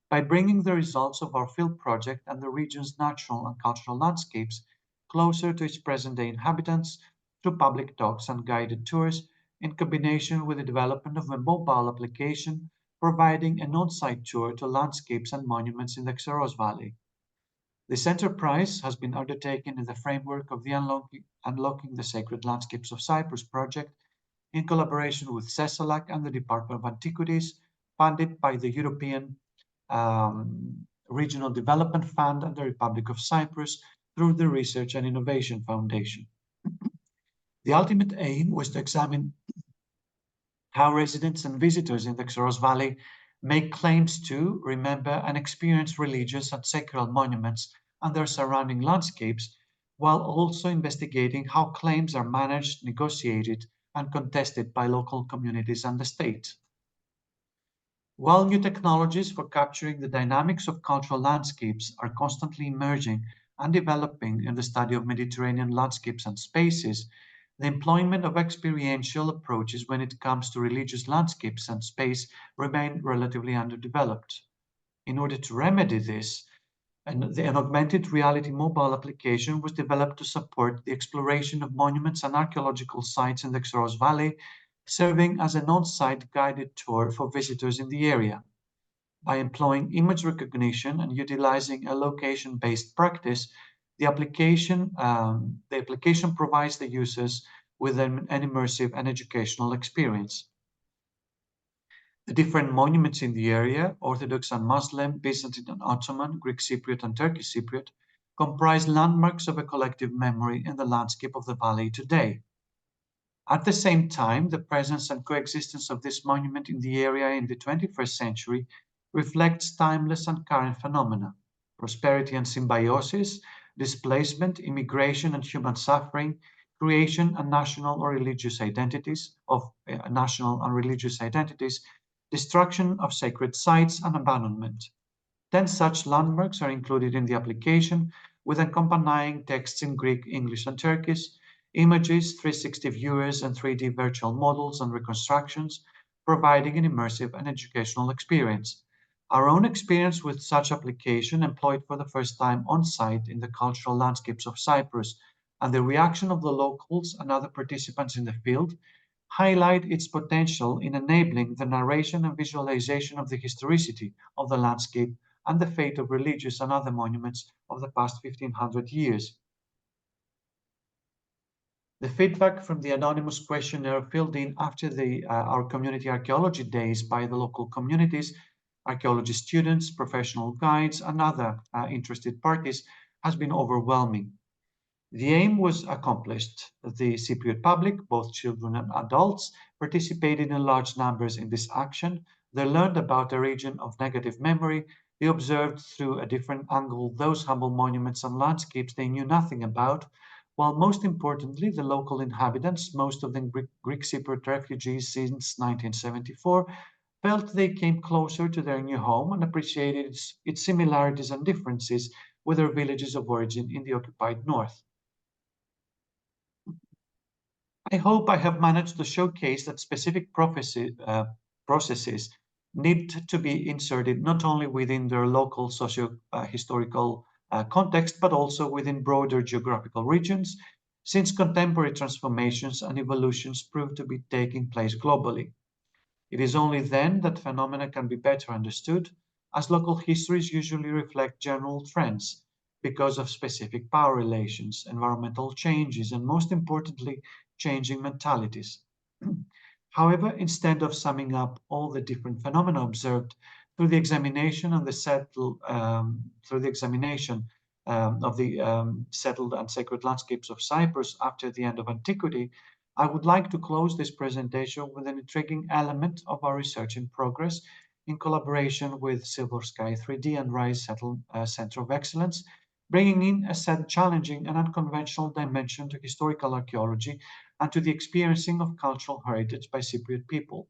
by bringing the results of our field project and the region's natural and cultural landscapes closer to its present-day inhabitants through public talks and guided tours, in combination with the development of a mobile application providing an on-site tour to landscapes and monuments in the Xeros Valley. This enterprise has been undertaken in the framework of the Unlocking the Sacred Landscapes of Cyprus project in collaboration with CESALAC and the Department of Antiquities, funded by the European Regional Development Fund and the Republic of Cyprus through the Research and Innovation Foundation. The ultimate aim was to examine how residents and visitors in the Xeros Valley make claims to, remember, and experience religious and sacred monuments and their surrounding landscapes, while also investigating how claims are managed, negotiated, and contested by local communities and the state. While new technologies for capturing the dynamics of cultural landscapes are constantly emerging and developing in the study of Mediterranean landscapes and spaces, the employment of experiential approaches when it comes to religious landscapes and space remain relatively underdeveloped. In order to remedy this, an augmented reality mobile application was developed to support the exploration of monuments and archaeological sites in the Xeros Valley, serving as an on-site guided tour for visitors in the area. By employing image recognition and utilizing a location-based practice, the application provides the users with an immersive and educational experience. The different monuments in the area, Orthodox and Muslim, Byzantine and Ottoman, Greek Cypriot and Turkish Cypriot, comprise landmarks of a collective memory in the landscape of the valley today. At the same time, the presence and coexistence of this monument in the area in the 21st century reflects timeless and current phenomena: prosperity and symbiosis, displacement, immigration and human suffering, creation and national and religious identities, destruction of sacred sites, and abandonment. 10 such landmarks are included in the application, with accompanying texts in Greek, English, and Turkish, images, 360 viewers, and 3D virtual models and reconstructions, providing an immersive and educational experience. Our own experience with such application, employed for the first time on-site in the cultural landscapes of Cyprus, and the reaction of the locals and other participants in the field, highlight its potential in enabling the narration and visualization of the historicity of the landscape and the fate of religious and other monuments of the past 1500 years. The feedback from the anonymous questionnaire filled in after our community archaeology days by the local communities, archaeology students, professional guides, and other interested parties has been overwhelming. The aim was accomplished. The Cypriot public, both children and adults, participated in large numbers in this action. They learned about a region of negative memory. They observed through a different angle those humble monuments and landscapes they knew nothing about, while most importantly, the local inhabitants, most of them Greek Cypriot refugees since 1974, felt they came closer to their new home and appreciated its similarities and differences with their villages of origin in the occupied north. I hope I have managed to showcase that specific processes need to be inserted not only within their local socio-historical context, but also within broader geographical regions, since contemporary transformations and evolutions prove to be taking place globally. It is only then that phenomena can be better understood, as local histories usually reflect general trends because of specific power relations, environmental changes, and most importantly, changing mentalities. However, instead of summing up all the different phenomena observed through the examination and the settled settled and sacred landscapes of Cyprus after the end of antiquity, I would like to close this presentation with an intriguing element of our research in progress in collaboration with Silver Sky 3D and Rise Center of Excellence, bringing in a challenging and unconventional dimension to historical archaeology and to the experiencing of cultural heritage by Cypriot people.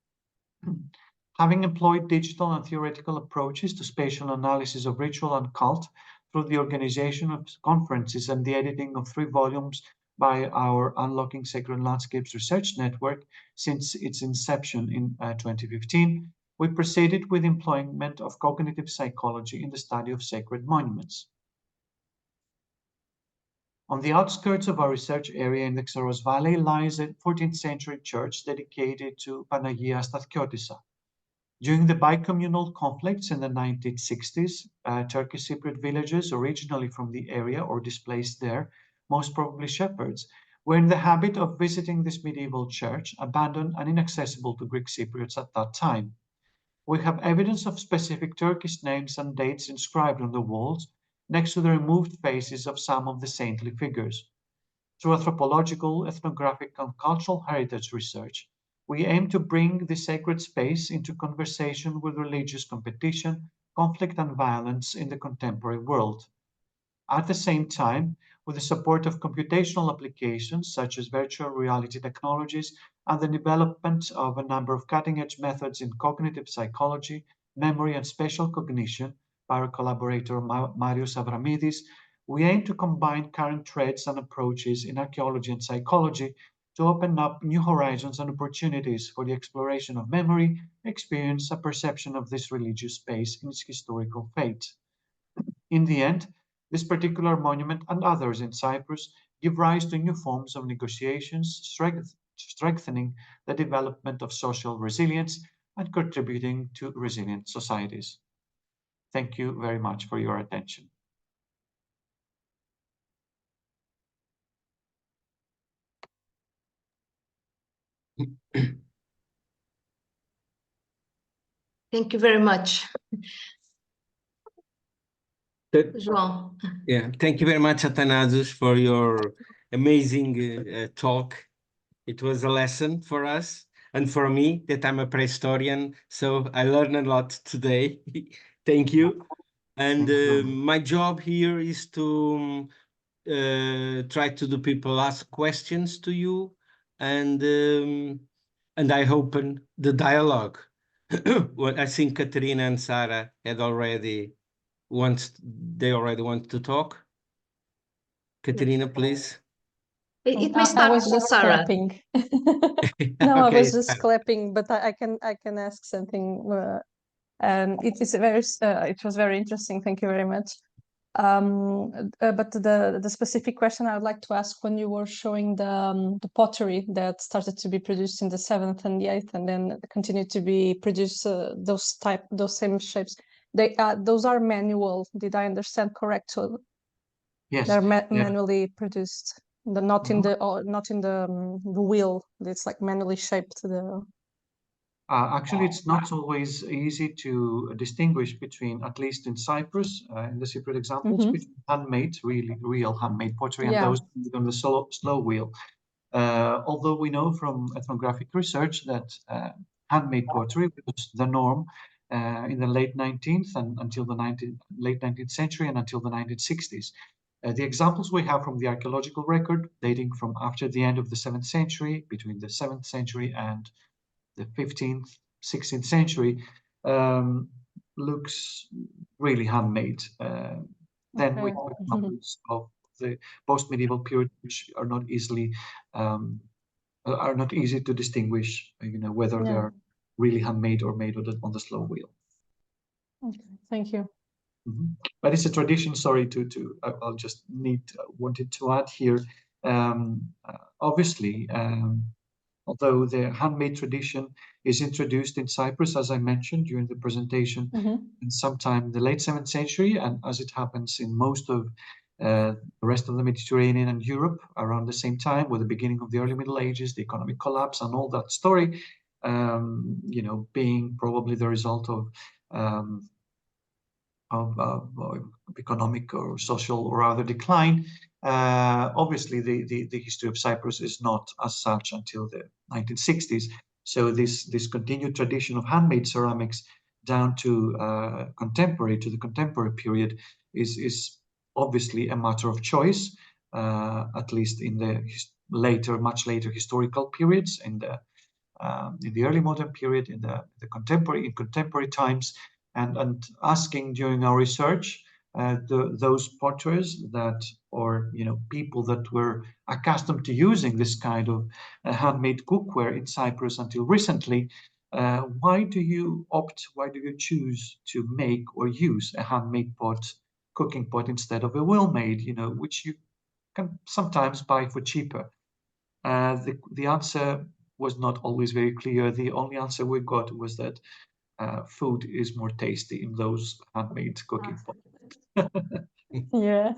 Having employed digital and theoretical approaches to spatial analysis of ritual and cult through the organization of conferences and the editing of 3 volumes by our Unlocking Sacred Landscapes Research Network since its inception in 2015, we proceeded with employment of cognitive psychology in the study of sacred monuments. On the outskirts of our research area in the Xeros Valley lies a 14th century church dedicated to Panagia Stathiotissa. During the bicommunal conflicts in the 1960s, Turkish Cypriot villagers originally from the area or displaced there, most probably shepherds, were in the habit of visiting this medieval church, abandoned and inaccessible to Greek Cypriots at that time. We have evidence of specific Turkish names and dates inscribed on the walls, next to the removed faces of some of the saintly figures. Through anthropological, ethnographic, and cultural heritage research, we aim to bring the sacred space into conversation with religious competition, conflict, and violence in the contemporary world. At the same time, with the support of computational applications such as virtual reality technologies and the development of a number of cutting-edge methods in cognitive psychology, memory, and spatial cognition by our collaborator Marios Avramidis, we aim to combine current trends and approaches in archaeology and psychology to open up new horizons and opportunities for the exploration of memory, experience, and perception of this religious space in its historical fate. In the end, this particular monument and others in Cyprus give rise to new forms of negotiations, strengthening the development of social resilience and contributing to resilient societies. Thank you very much for your attention. Thank you very much, João. Yeah, thank you very much, Athanasios, for your amazing talk. It was a lesson for us and for me that I'm a prehistorian, so I learned a lot today. Thank you. And my job here is to try to do people ask questions to you, and I open the dialogue. Well, I think Katerina and Sarah had already want to talk. Katerina, please. It may start I was just Sarah. clapping. No, Okay, I was just clapping, but I can ask something. And it was very interesting. Thank you very much. But the specific question I would like to ask, when you were showing the pottery that started to be produced in the 7th and the 8th, and then continued to be produced, those same shapes, those are manual. Did I understand correct? So Yes, they're yeah. manually produced, not in the wheel. It's like manually shaped. Actually, it's not always easy to distinguish between, at least in Cyprus, in the Cypriot examples, between handmade, really real handmade pottery and those on the slow wheel. Although we know from ethnographic research that handmade pottery was the norm in the late 19th and until the late 19th century and until the 1960s. The examples we have from the archaeological record dating from after the end of the 7th century, between the 7th century and the 15th, 16th century, looks really handmade. Then we have examples of the post-medieval period, which are not easy to distinguish, whether they are really handmade or made on the slow wheel. Okay, thank you. But it's a tradition. Sorry, I'll just wanted to add here. Obviously, although the handmade tradition is introduced in Cyprus, as I mentioned during the presentation, in sometime in the late 7th century, and as it happens in most of the rest of the Mediterranean and Europe around the same time, with the beginning of the early Middle Ages, the economic collapse, and all that story, being probably the result of economic or social or other decline. Obviously, the history of Cyprus is not as such until the 1960s. So this continued tradition of handmade ceramics down to the contemporary period is obviously a matter of choice, at least in the much later historical periods, in the early modern period, in the contemporary times. And asking during our research those potters or people that were accustomed to using this kind of handmade cookware in Cyprus until recently, why do you choose to make or use a handmade cooking pot instead of a well-made, which you can sometimes buy for cheaper? The answer was not always very clear. The only answer we got was that food is more tasty in those handmade cooking pots. Yeah,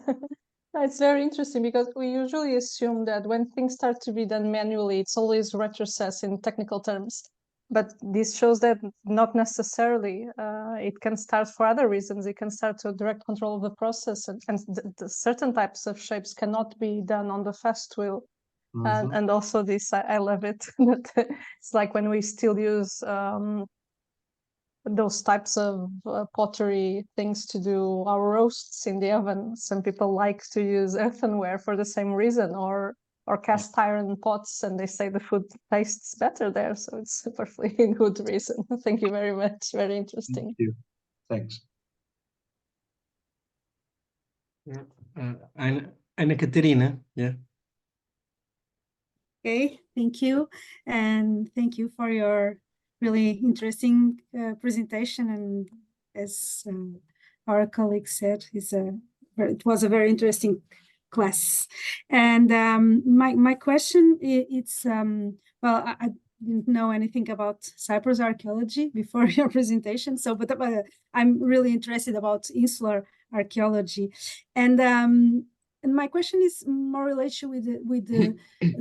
it's very interesting because we usually assume that when things start to be done manually, it's always retrocess in technical terms. But this shows that not necessarily. It can start for other reasons. It can start to direct control of the process, and the certain types of shapes cannot be done on the fast wheel. And also this, I love it. It's like when we still use those types of pottery things to do our roasts in the oven. Some people like to use earthenware for the same reason, or cast iron pots, and they say the food tastes better there. So it's perfectly a good reason. Thank you very much. Very interesting. Thank you. Thanks. Ana Catarina, yeah. Okay, thank you. And thank you for your really interesting presentation. And as our colleague said, it was a very interesting class. And my question is, well, I didn't know anything about Cyprus archaeology before your presentation. So, but I'm really interested about insular archaeology. And my question is more related with the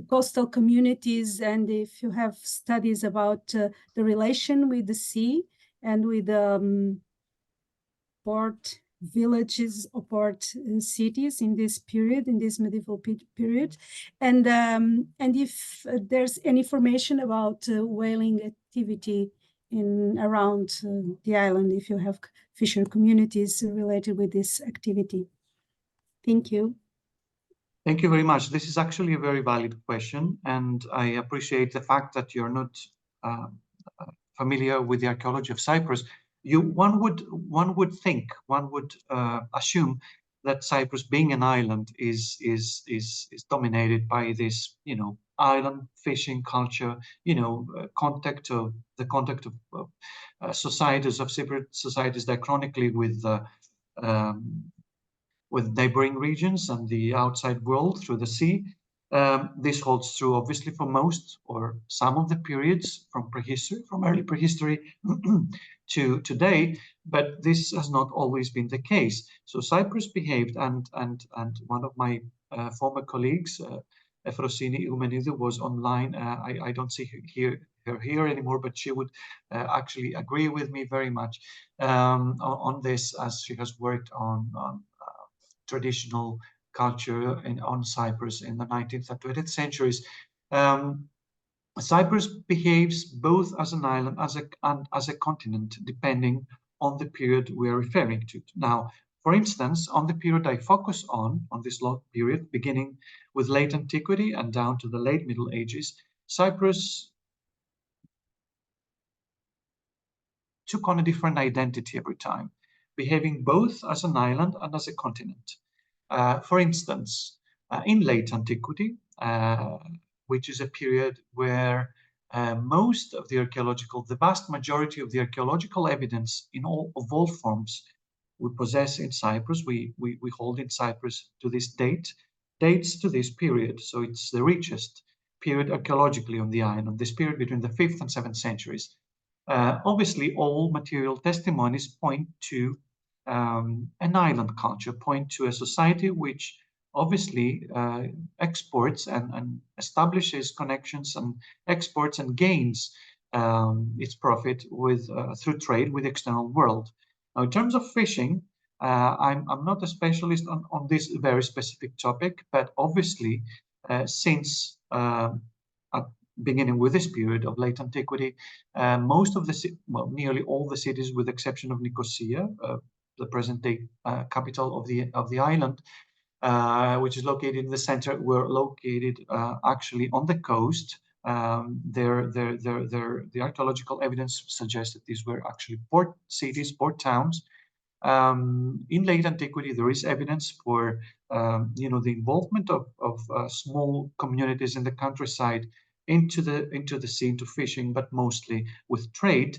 coastal communities, and if you have studies about the relation with the sea and with port villages or port cities in this period, in this medieval period, and if there's any information about whaling activity around the island, if you have fisher communities related with this activity. Thank you. Thank you very much. This is actually a very valid question, and I appreciate the fact that you're not familiar with the archaeology of Cyprus. One would assume that Cyprus, being an island, is dominated by this, island fishing culture, contact of societies, of Cypriot societies, diachronically with with neighboring regions and the outside world through the sea. This holds true, obviously, for most or some of the periods from prehistory, from early prehistory to today, but this has not always been the case. So Cyprus behaved, and one of my former colleagues, Efrosini Oumenidou, was online. I don't see her here anymore, but she would actually agree with me very much on this, as she has worked on traditional culture on Cyprus in the 19th and 20th centuries. Cyprus behaves both as an island and as a continent, depending on the period we are referring to. Now, for instance, on the period I focus on this long period, beginning with late antiquity and down to the late Middle Ages, Cyprus took on a different identity every time, behaving both as an island and as a continent. For instance, in late antiquity, which is a period where most of the vast majority of the archaeological evidence of all forms we possess in Cyprus, we hold in Cyprus to this date, dates to this period. So it's the richest period archaeologically on the island, this period between the 5th and 7th centuries. Obviously, all material testimonies point to an island culture, point to a society which obviously exports and establishes connections and exports and gains its profit through trade with the external world. Now, in terms of fishing, I'm not a specialist on this very specific topic, but obviously, since beginning with this period of late antiquity, nearly all the cities, with the exception of Nicosia, the present-day capital of the island, which is located in the center, were located actually on the coast. The archaeological evidence suggests that these were actually port cities, port towns. In late antiquity, there is evidence for the involvement of small communities in the countryside into the sea, into fishing, but mostly with trade.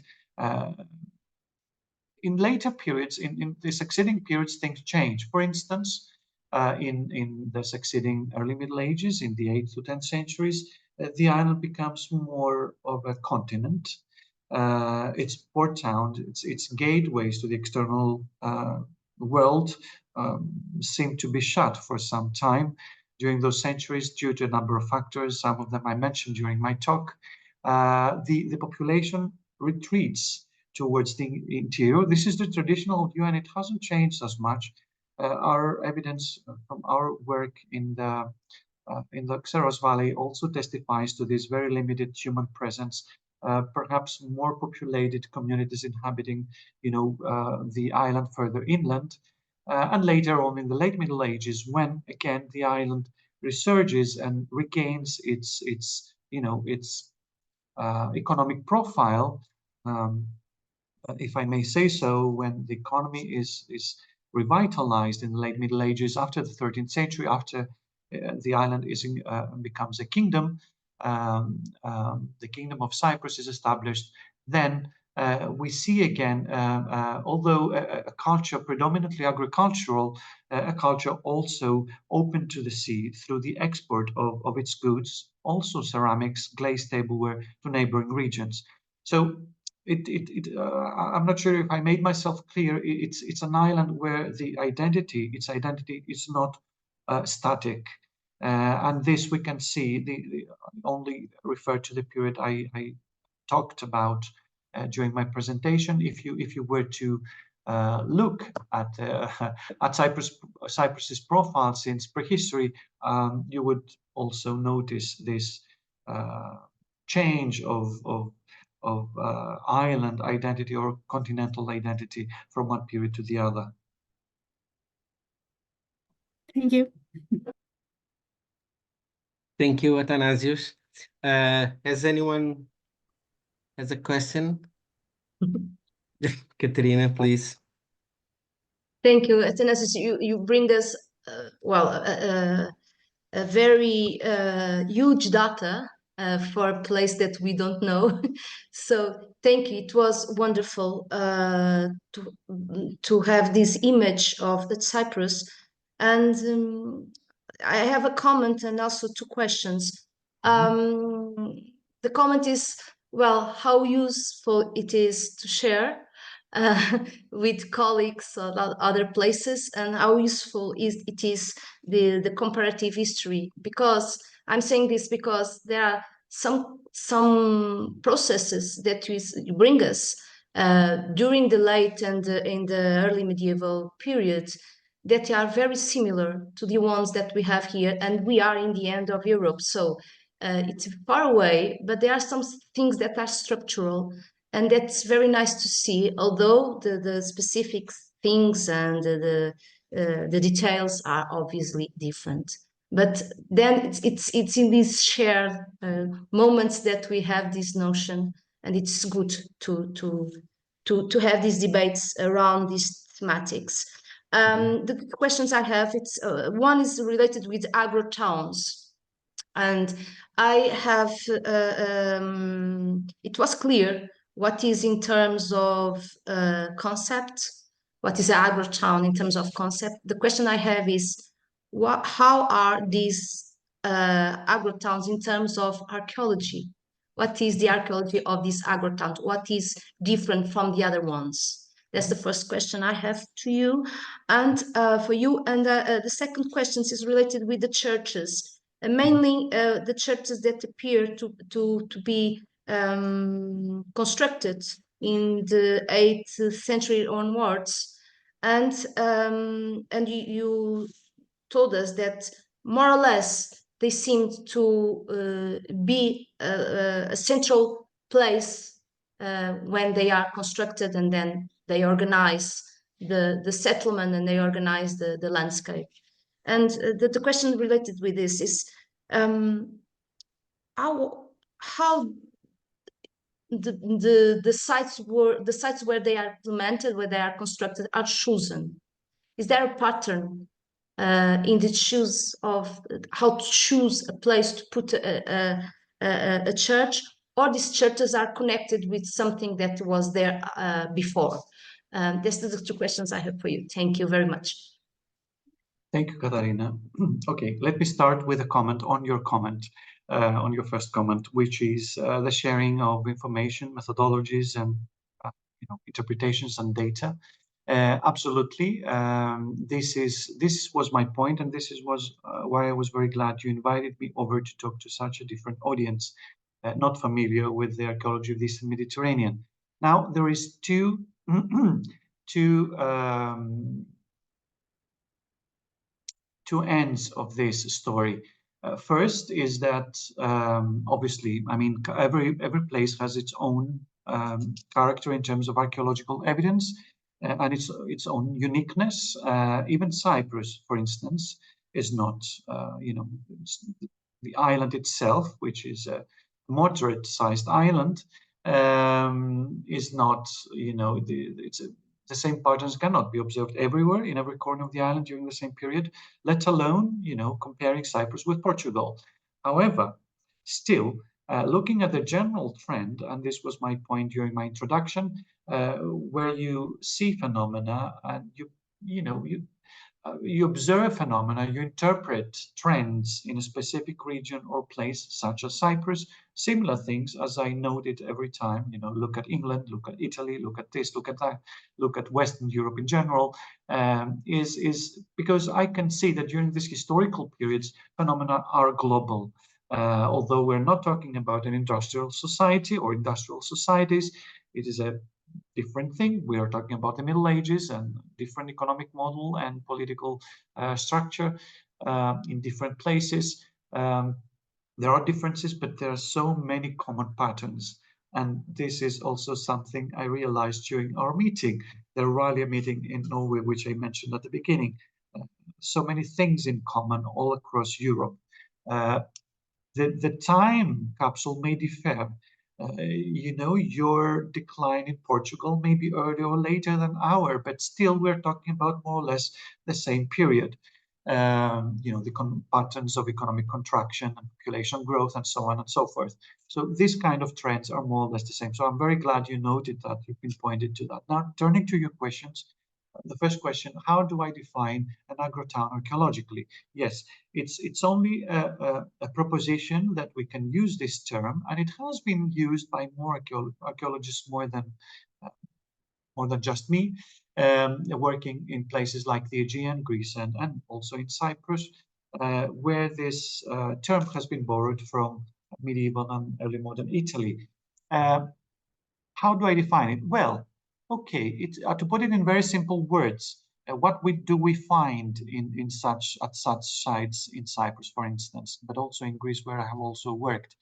In later periods, in the succeeding periods, things change. For instance, in the succeeding early Middle Ages, in the 8th to 10th centuries, the island becomes more of a continent. Its port town, its gateways to the external world seem to be shut for some time during those centuries due to a number of factors. Some of them I mentioned during my talk. The population retreats towards the interior. This is the traditional view, and it hasn't changed as much. Our evidence from our work in the Xeros Valley also testifies to this very limited human presence. Perhaps more populated communities inhabiting, the island further inland, and later on in the late Middle Ages, when again the island resurges and regains its economic profile, if I may say so, when the economy is revitalized in the late Middle Ages after the 13th century, after the island becomes a kingdom. The kingdom of Cyprus is established. Then we see again, although a culture predominantly agricultural, a culture also open to the sea through the export of its goods, also ceramics, glazed tableware, to neighboring regions. So I'm not sure if I made myself clear. It's an island where its identity is not static. And this we can see, only refer to the period I talked about during my presentation. If you were to look at Cyprus's profile since prehistory, you would also notice this change of island identity or continental identity from one period to the other. Thank you. Thank you, Athanasios. Has anyone has a question? Katerina, please. Thank you, Athanasios. You bring us a very huge data for a place that we don't know. So thank you. It was wonderful to have this image of the Cyprus And I have a comment and also two questions. The comment is, well, how useful it is to share with colleagues or other places, and how useful it is the comparative history. Because I'm saying this because there are some processes that bring us during the late and in the early medieval period that are very similar to the ones that we have here, and we are in the end of Europe, so it's far away, but there are some things that are structural, and that's very nice to see, although the specific things and the details are obviously different. But then it's in these shared moments that we have this notion, and it's good to have these debates around these thematics. The questions I have, one is related with agro towns, and I have it was clear what is in terms of concept, what is agro town in terms of concept. The question I have is, how are these agro towns in terms of archaeology? What is the archaeology of these agro towns? What is different from the other ones? That's the first question I have to you, and for you. And the second question is related with the churches, mainly the churches that appear to be constructed in the 8th century onwards, and you told us that more or less they seemed to be a central place when they are constructed, and then they organize the settlement and they organize the landscape. And the question related with this is how the sites where they are implemented, where they are constructed, are chosen. Is there a pattern in the choose of how to choose a place to put a church, or these churches are connected with something that was there before? These are the two questions I have for you. Thank you very much. Thank you, Katarina. Okay, let me start with a comment on your first comment, which is the sharing of information, methodologies, and interpretations and data. Absolutely. This was my point, and this was why I was very glad you invited me over to talk to such a different audience, not familiar with the archaeology of the Eastern Mediterranean. Now, there is two ends of this story. First is that obviously, I mean, every place has its own character in terms of archaeological evidence and its own uniqueness. Even Cyprus, for instance, is not, the island itself, which is a moderate-sized island, is not, the same patterns cannot be observed everywhere in every corner of the island during the same period, let alone, comparing Cyprus with Portugal. However, still, looking at the general trend, and this was my point during my introduction, where you see phenomena and you observe phenomena, you interpret trends in a specific region or place, such as Cyprus, similar things as I noted every time, look at England, look at Italy, look at this, look at that, look at Western Europe in general, is because I can see that during these historical periods, phenomena are global. Although we're not talking about an industrial society or industrial societies, it is a different thing. We are talking about the Middle Ages and different economic model and political structure in different places. There are differences, but there are so many common patterns. And this is also something I realized during our meeting, the Auralia meeting in Norway, which I mentioned at the beginning. So many things in common all across Europe. The time capsule may differ. Your decline in Portugal may be earlier or later than ours, but still we're talking about more or less the same period. The patterns of economic contraction and population growth and so on and so forth. So these kind of trends are more or less the same. So I'm very glad you noted that, you pinpointed to that. Now, turning to your questions, the first question, how do I define an agrotown archaeologically? Yes, it's only a proposition that we can use this term, and it has been used by more archaeologists more than just me, working in places like the Aegean, Greece, and also in Cyprus, where this term has been borrowed from medieval and early modern Italy. How do I define it? Well, okay, to put it in very simple words, what do we find at such sites in Cyprus, for instance, but also in Greece, where I have also worked?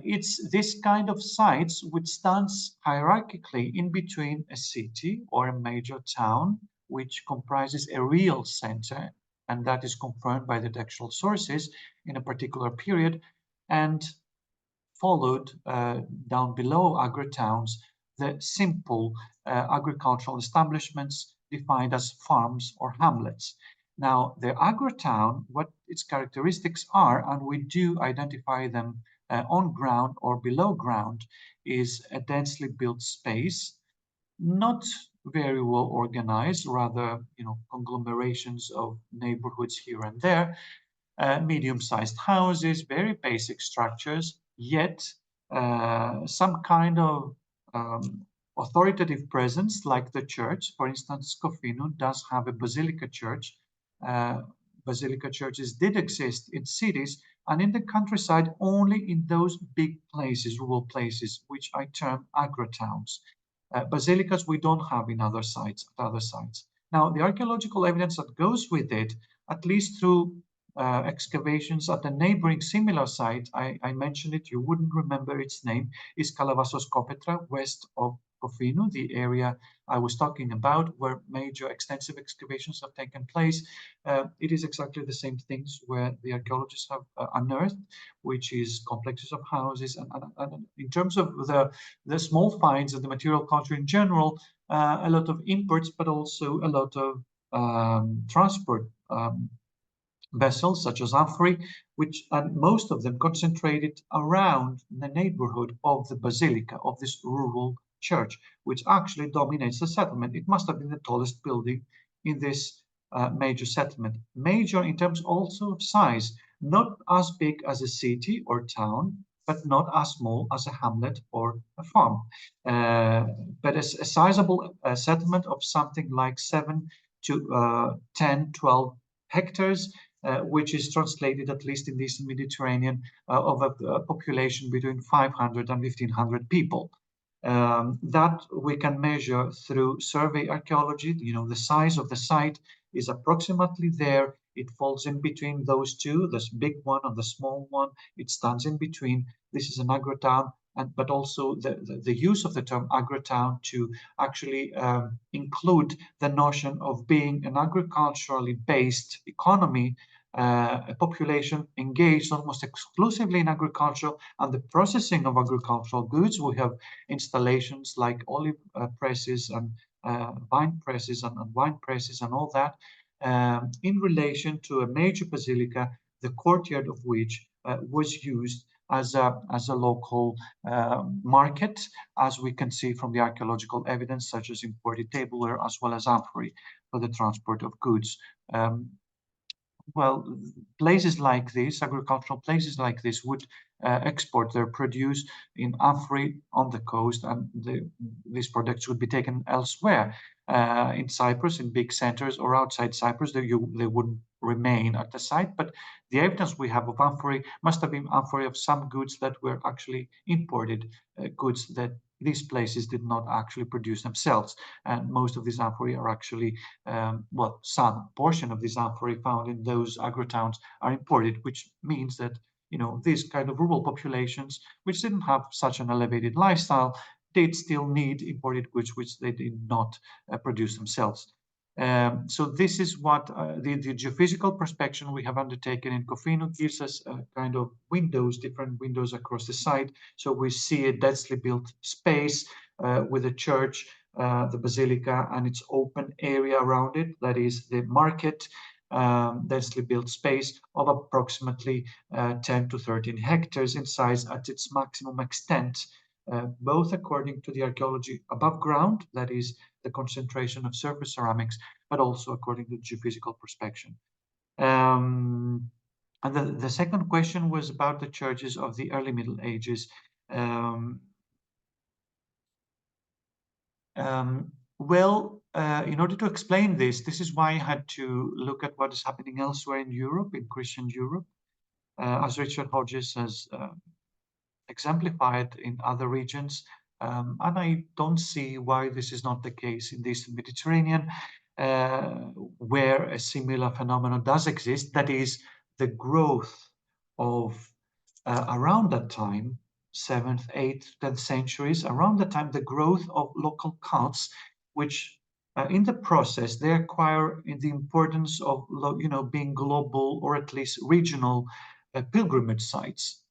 It's this kind of sites which stands hierarchically in between a city or a major town, which comprises a real center, and that is confirmed by the textual sources in a particular period, and followed down below agrotowns, the simple agricultural establishments defined as farms or hamlets. Now, the agrotown, what its characteristics are, and we do identify them on ground or below ground, is a densely built space, not very well organized, rather, conglomerations of neighborhoods here and there, medium-sized houses, very basic structures, yet some kind of authoritative presence, like the church. For instance, Skofinu does have a basilica church. Basilica churches did exist in cities, and in the countryside only in those big places, rural places, which I term agrotowns. Basilicas we don't have in other sites. Now, the archaeological evidence that goes with it, at least through excavations at a neighboring similar site, I mentioned it, you wouldn't remember its name, is Kalavasos Kopetra, west of Kofinu, the area I was talking about, where major extensive excavations have taken place. It is exactly the same things where the archaeologists have unearthed, which is complexes of houses. And in terms of the small finds of the material culture in general, a lot of imports, but also a lot of transport vessels such as amphorae, and most of them concentrated around the neighborhood of the basilica, of this rural church, which actually dominates the settlement. It must have been the tallest building in this major settlement. Major in terms also of size, not as big as a city or town, but not as small as a hamlet or a farm, but a sizable settlement of something like 7 to 10, 12 hectares, which is translated, at least in the Eastern Mediterranean, of a population between 500 and 1,500 people. That we can measure through survey archaeology. The size of the site is approximately there. It falls in between those two, this big one and the small one. It stands in between. This is an agrotown, but also the use of the term agrotown to actually include the notion of being an agriculturally based economy, a population engaged almost exclusively in agriculture and the processing of agricultural goods. We have installations like olive presses and vine presses and wine presses and all that, in relation to a major basilica, the courtyard of which was used as a local market, as we can see from the archaeological evidence, such as imported tableware as well as amphorae for the transport of goods. Well, places like this, agricultural places like this, would export their produce in amphorae on the coast, and these products would be taken elsewhere, in Cyprus, in big centers, or outside Cyprus. They wouldn't remain at the site, but the evidence we have of amphorae must have been amphorae of some goods that were actually imported, goods that these places did not actually produce themselves. And most of these amphorae are actually, some portion of these amphorae found in those agrotowns are imported, which means that, these kind of rural populations, which didn't have such an elevated lifestyle, did still need imported goods, which they did not produce themselves. So this is what the geophysical prospection we have undertaken in Kofinu gives us kind of different windows across the site. So we see a densely built space with a church, the basilica, and its open area around it, that is the market, densely built space of approximately 10 to 13 hectares in size at its maximum extent. both according to the archaeology above ground, that is the concentration of surface ceramics, but also according to geophysical prospection. And the second question was about the churches of the early Middle Ages. Well, in order to explain this, this is why I had to look at what is happening elsewhere in Europe, in Christian Europe, as Richard Hodges has exemplified in other regions. And I don't see why this is not the case in the Eastern Mediterranean, where a similar phenomenon does exist. That is, the growth of around that time, 7th, 8th, 10th centuries, around that time, the growth of local cults, which in the process, they acquire the importance of, being global or at least regional pilgrimage sites.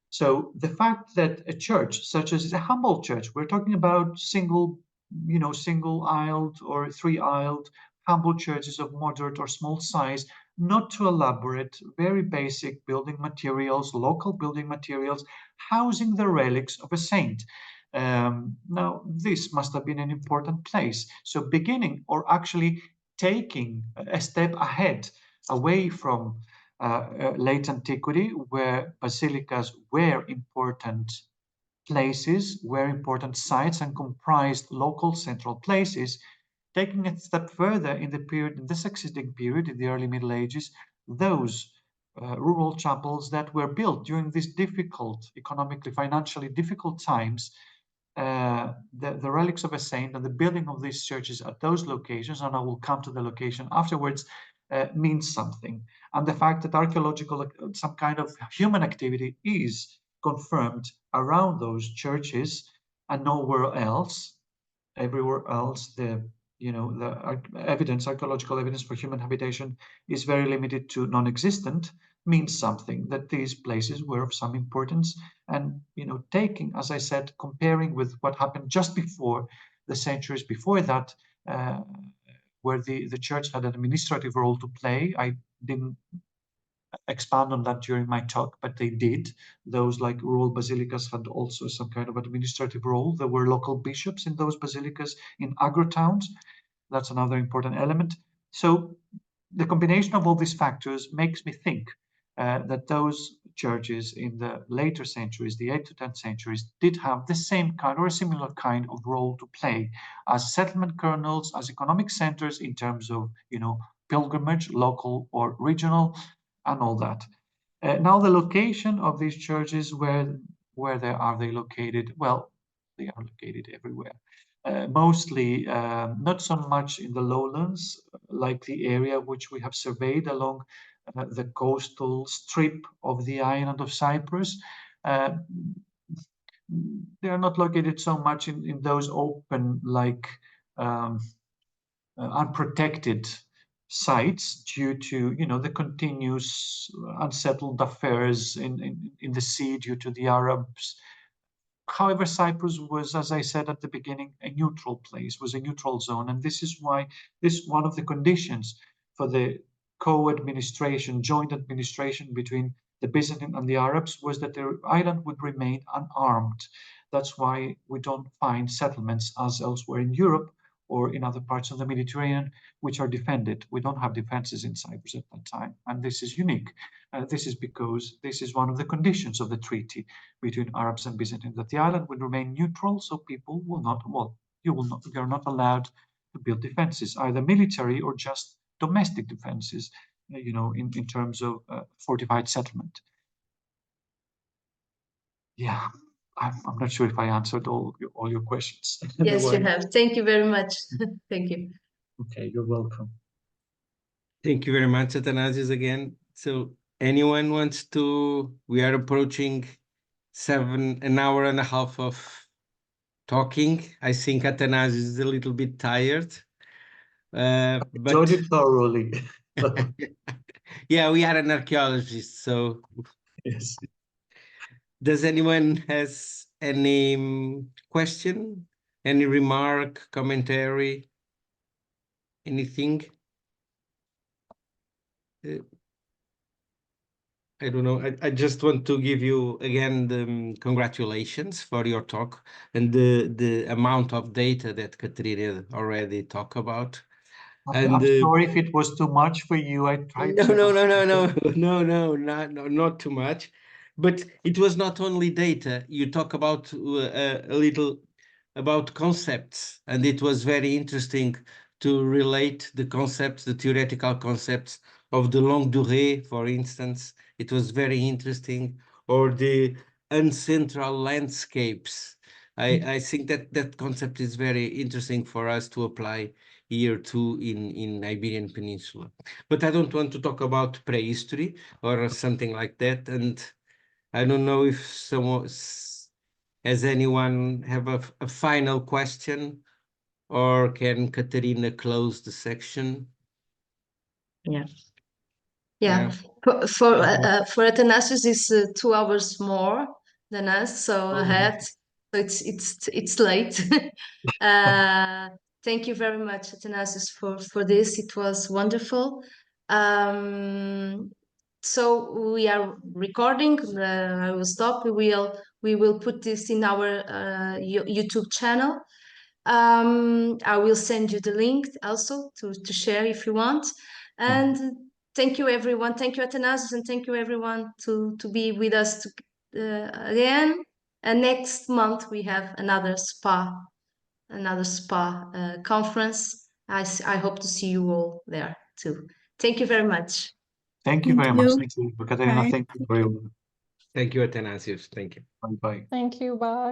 So the fact that a church, such as a humble church, we're talking about single-aisled or three-aisled humble churches of moderate or small size, not too elaborate, very basic building materials, local building materials, housing the relics of a saint. Now, this must have been an important place. So beginning, or actually taking a step ahead, away from late antiquity, where basilicas were important places, were important sites and comprised local central places, taking a step further in the succeeding period, in the early Middle Ages, those rural chapels that were built during these difficult, economically, financially difficult times, the relics of a saint and the building of these churches at those locations, and I will come to the location afterwards, means something. And the fact that archaeological, some kind of human activity is confirmed around those churches and nowhere else, everywhere else, the archaeological evidence for human habitation is very limited to non-existent, means something, that these places were of some importance. And taking, as I said, comparing with what happened just before, the centuries before that, where the church had an administrative role to play. I didn't expand on that during my talk, but they did. Those like rural basilicas had also some kind of administrative role. There were local bishops in those basilicas in agro-towns. That's another important element. So the combination of all these factors makes me think that those churches in the later centuries, the 8th to 10th centuries, did have the same kind or a similar kind of role to play as settlement kernels, as economic centers in terms of, pilgrimage, local or regional, and all that. Now, the location of these churches, where are they located? Well, they are located everywhere. Mostly not so much in the lowlands, like the area which we have surveyed along the coastal strip of the island of Cyprus. They are not located so much in those open, like unprotected sites due to the continuous unsettled affairs in the sea due to the Arabs. However, Cyprus was, as I said at the beginning, a neutral place, was a neutral zone, and this is why one of the conditions for the co-administration, joint administration between the Byzantine and the Arabs was that the island would remain unarmed. That's why we don't find settlements as elsewhere in Europe or in other parts of the Mediterranean, which are defended. We don't have defenses in Cyprus at that time, and this is unique. This is because this is one of the conditions of the treaty between Arabs and Byzantines, that the island will remain neutral, so people will not, you're not allowed to build defenses, either military or just domestic defenses, in terms of fortified settlement. Yeah. I'm not sure if I answered all your questions. Yes, you have. Thank you very much. Thank you. Okay, you're welcome. Thank you very much, Athanasios, again. So anyone wants to, we are approaching an hour and a half of talking. I think Athanasios is a little bit tired. But enjoyed it thoroughly. Yeah, we are an archaeologist, so yes. Does anyone has any question, any remark, commentary, anything? I don't know. I just want to give you again the congratulations for your talk and the amount of data that Katrina already talked about. I'm sorry if it was too much for you. I tried to. Not too much. But it was not only data. You talk about a little about concepts, and it was very interesting to relate the concepts, the theoretical concepts of the longue durée, for instance. It was very interesting, or the ancestral landscapes. I think that concept is very interesting for us to apply here too in Iberian Peninsula. But I don't want to talk about prehistory or something like that. And I don't know if someone has anyone have a final question, or can Katerina close the section? Yeah. Yeah. For Athanasios, it's 2 hours more than us, so ahead. So it's late. Thank you very much, Athanasios, for this. It was wonderful. So we are recording. I will stop. We will put this in our YouTube channel. I will send you the link also to share if you want. And thank you, everyone. Thank you, Athanasios, and thank you, everyone, to be with us again. And next month we have another SPA conference. I hope to see you all there too. Thank you very much. Thank you very much. Thank you, Katerina. Bye. Thank you, everyone. Thank you, Athanasios. Thank you. Bye-bye. Thank you. Bye.